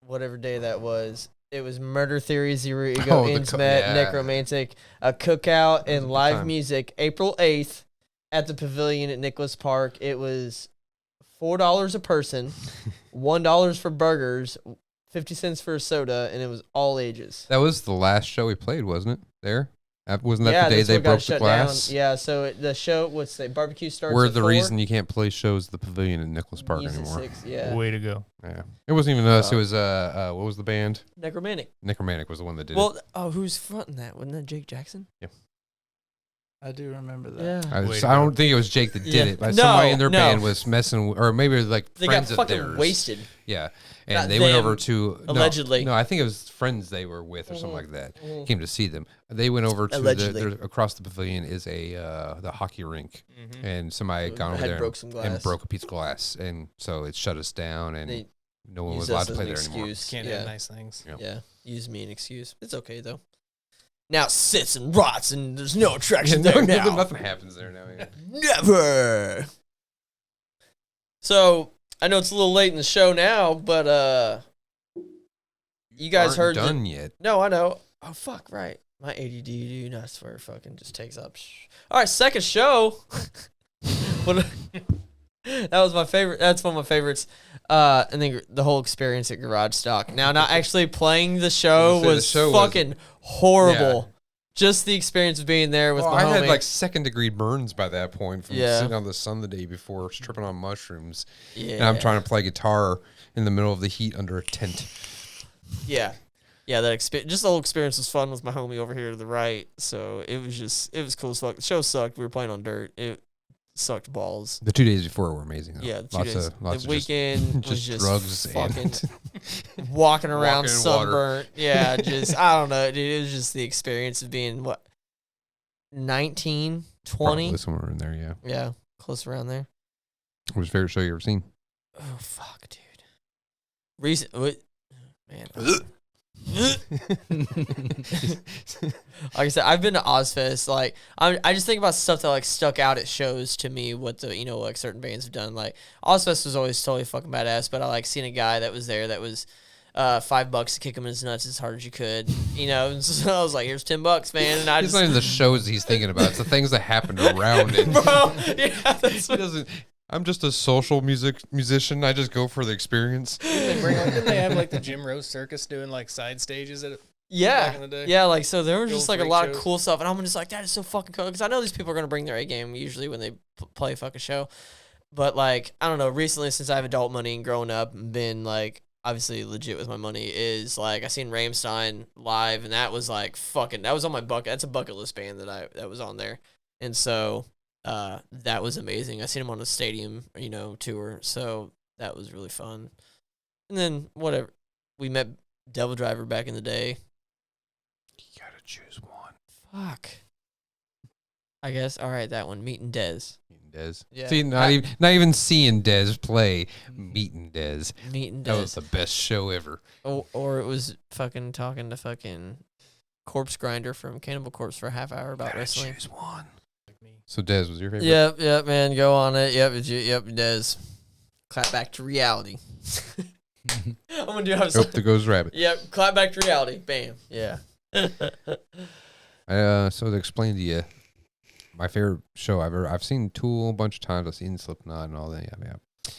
whatever day that was. It was Murder Theory, Zero Ego, Oh, the Ends Met, yeah. Necromantic, a cookout, a and good live time. music, April 8th at the pavilion at Nicholas Park. It was $4 a person, $1 for burgers, 50 cents for a soda, and it was all ages. That was the last show we played, wasn't it? There, wasn't that Yeah, the day that's they what got broke the shut glass? down. Yeah, so the show, what's the barbecue starts We're at the 4? reason you can't play shows at the pavilion in Nicholas Park Use at anymore. 6, yeah. Way to go. Yeah, it wasn't even us. Oh. It was what was the band? Necromantic. Necromantic was the one that did Well, oh, who's fronting that? Wasn't that Jake Jackson? I do remember that. Yeah. it. Way I to go. don't think it was Jake that did Yeah. it. But No, somebody in their no. band was messing, or maybe it was like They got friends of fucking theirs. wasted. Yeah, and Not they went them, over to allegedly. No, I think it was friends they were with or something like that. Came to see them. They went over to Allegedly. across the pavilion is a the hockey rink, and somebody had gone over Had there broke some and glass. broke a piece of glass, and so it shut us down, and They no one was used allowed us to as play an there anymore. excuse. Can't yeah. have nice things. Yeah. Yeah. Use me an excuse. It's okay though. Now it sits and rots and there's no Yeah, attraction there now. nothing happens there now. Yeah. Never. So I know it's a little late in the show now, but you guys heard Aren't that- done yet? No, I know. Oh fuck, right. My ADD, dude. I swear, fucking just takes up. All right, second show. What? That was my favorite. That's one of my favorites. And then the whole experience at Garage Stock. Now, not actually playing the show The was show was- fucking horrible. Just the experience of being there with Well, my I had homie. like second degree burns by that point from Yeah. sitting on the sun the day before, tripping on mushrooms. yeah, And I'm trying to play guitar in the middle of the heat under a tent. Yeah. Yeah, that experience, just the whole experience was fun with my homie over here to the right. So it was cool as fuck. The show sucked. We were playing on dirt. It sucked balls. The 2 days before were amazing. Though. Yeah, the 2 lots days. Of, lots The of just- weekend was just just drugs fucking and walking around Walking in water. sunburnt. Yeah, just, I don't know, dude. It was just the experience of being, 19, 20? probably somewhere in there. Yeah. Yeah, close around there. What was your favorite show you ever seen? Oh, fuck, dude. Recent, what? Man. Like I said, I've been to Ozfest. Like, I just think about stuff that like stuck out at shows to me. What the like certain bands have done. Like Ozfest was always totally fucking badass. But I like seeing a guy that was there that was $5 to kick him in his nuts as hard as you could. And so I was like, "Here's $10, man." And I It's just, not even the shows he's thinking about. It's the things that happened around it. bro, yeah, that's He what, doesn't. I'm just a social musician. I just go for the experience. Didn't they have like the Jim Rose Circus doing like side stages at it? yeah, Back in the day. yeah. Like so, there was The just old like a freak lot of shows. cool stuff, and I'm just like, that is so fucking cool because I know these people are gonna bring their A game usually when they play a fucking show. But like, I don't know. Recently, since I have adult money and growing up and been like obviously legit with my money, is like I seen Rammstein live, and that was like fucking. That was on my bucket. That's a bucket list band that was on there, and so that was amazing. I seen him on a stadium, tour, so that was really fun. And then whatever, we met Devil Driver back in the day. You gotta choose one. Fuck. I guess all right, that one. Meeting Dez. Dez. Yeah. See, not even seeing Dez play, meeting Dez. Meeting That was Dez. the best show ever. Or it was fucking talking to fucking Corpse Grinder from Cannibal Corpse for a half hour about wrestling. Choose one. Like me. So Dez was your favorite? Yep, man, go on it. Yep, Dez. Clap back to reality. I'm gonna do how Hope the Goes Rabbit. Yep, clap back to reality. Bam. Yeah. So to explain to you, my favorite show I've seen Tool a bunch of times. I've seen Slipknot and all that. Yeah.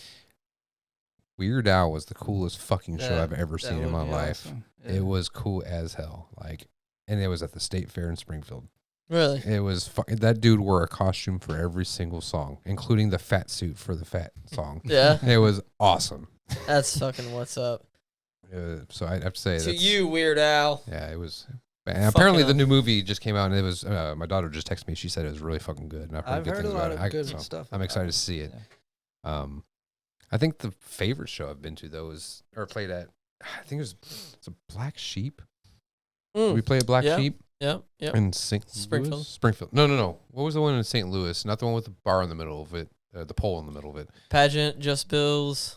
Weird Al was the coolest fucking show Yeah, I've ever that seen in would my be life. awesome. It was cool as hell. Like, and it was at the State Fair in Springfield. Really? It was that dude wore a costume for every single song, including the fat suit for the fat song. Yeah. It was awesome. That's fucking what's up. So I have to say To that's, you, Weird Al. yeah, it was. And apparently, the Fucking new movie just came out, and it was. My daughter just texted me. She said it was really fucking good, and I've heard I've good heard a things lot about of it. good So stuff. I'm about excited it. to see it. Yeah. I think the favorite show I've been to though is or played at. I think it's a Black Sheep. Mm. We played Black Yeah. Sheep Yep. in St. Springfield? Louis? Springfield. No. What was the one in St. Louis? Not the one with the bar in the middle of it. The pole in the middle of it. Pageant, Just Bills,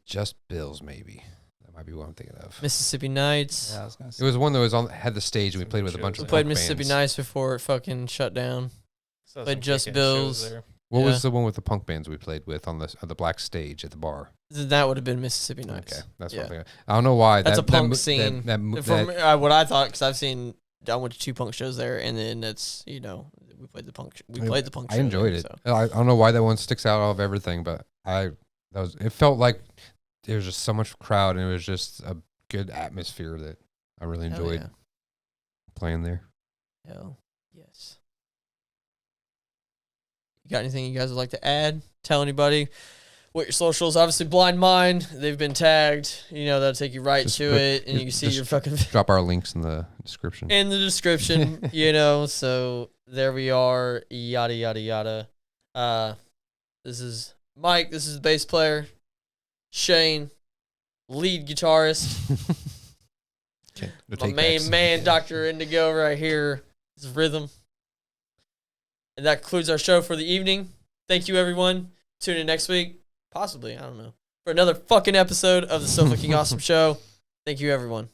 Just Bills, maybe. That might be what I'm thinking of. Mississippi Nights. Yeah, I was gonna It say. was one that was on had the stage, and we played with a bunch We of played punk Mississippi bands. Nights before it fucking shut down. Saw Played some Just kick-ass shows Bills. there. What Yeah. was the one with the punk bands we played with on the black stage at the bar? That would have been Mississippi Nights. Okay, that's Yeah. what I'm thinking. I don't know why. That's a punk mo- scene. That, From that, what I thought, because I went to 2 punk shows there, and then it's we played the punk. We played the punk. I show enjoyed there, it. So. I don't know why that one sticks out of everything, but it felt like there was just so much crowd, and it was just a good atmosphere that I really Hell enjoyed yeah. playing there. Hell yes. You got anything you guys would like to add? Tell anybody what your socials. Obviously, Blind Mind. They've been tagged. That'll take you right Just to put- it, and you can see just your fucking Drop our links in the description. in the description. So there we are. Yada yada yada. This is Mike. This is the bass player. Shane, lead guitarist. Okay, no My take main backs. man, Dr. Indigo, right here. This is Rhythm. And that concludes our show for the evening. Thank you, everyone. Tune in next week. Possibly, I don't know. For another fucking episode of the So Fucking Awesome Show. Thank you, everyone.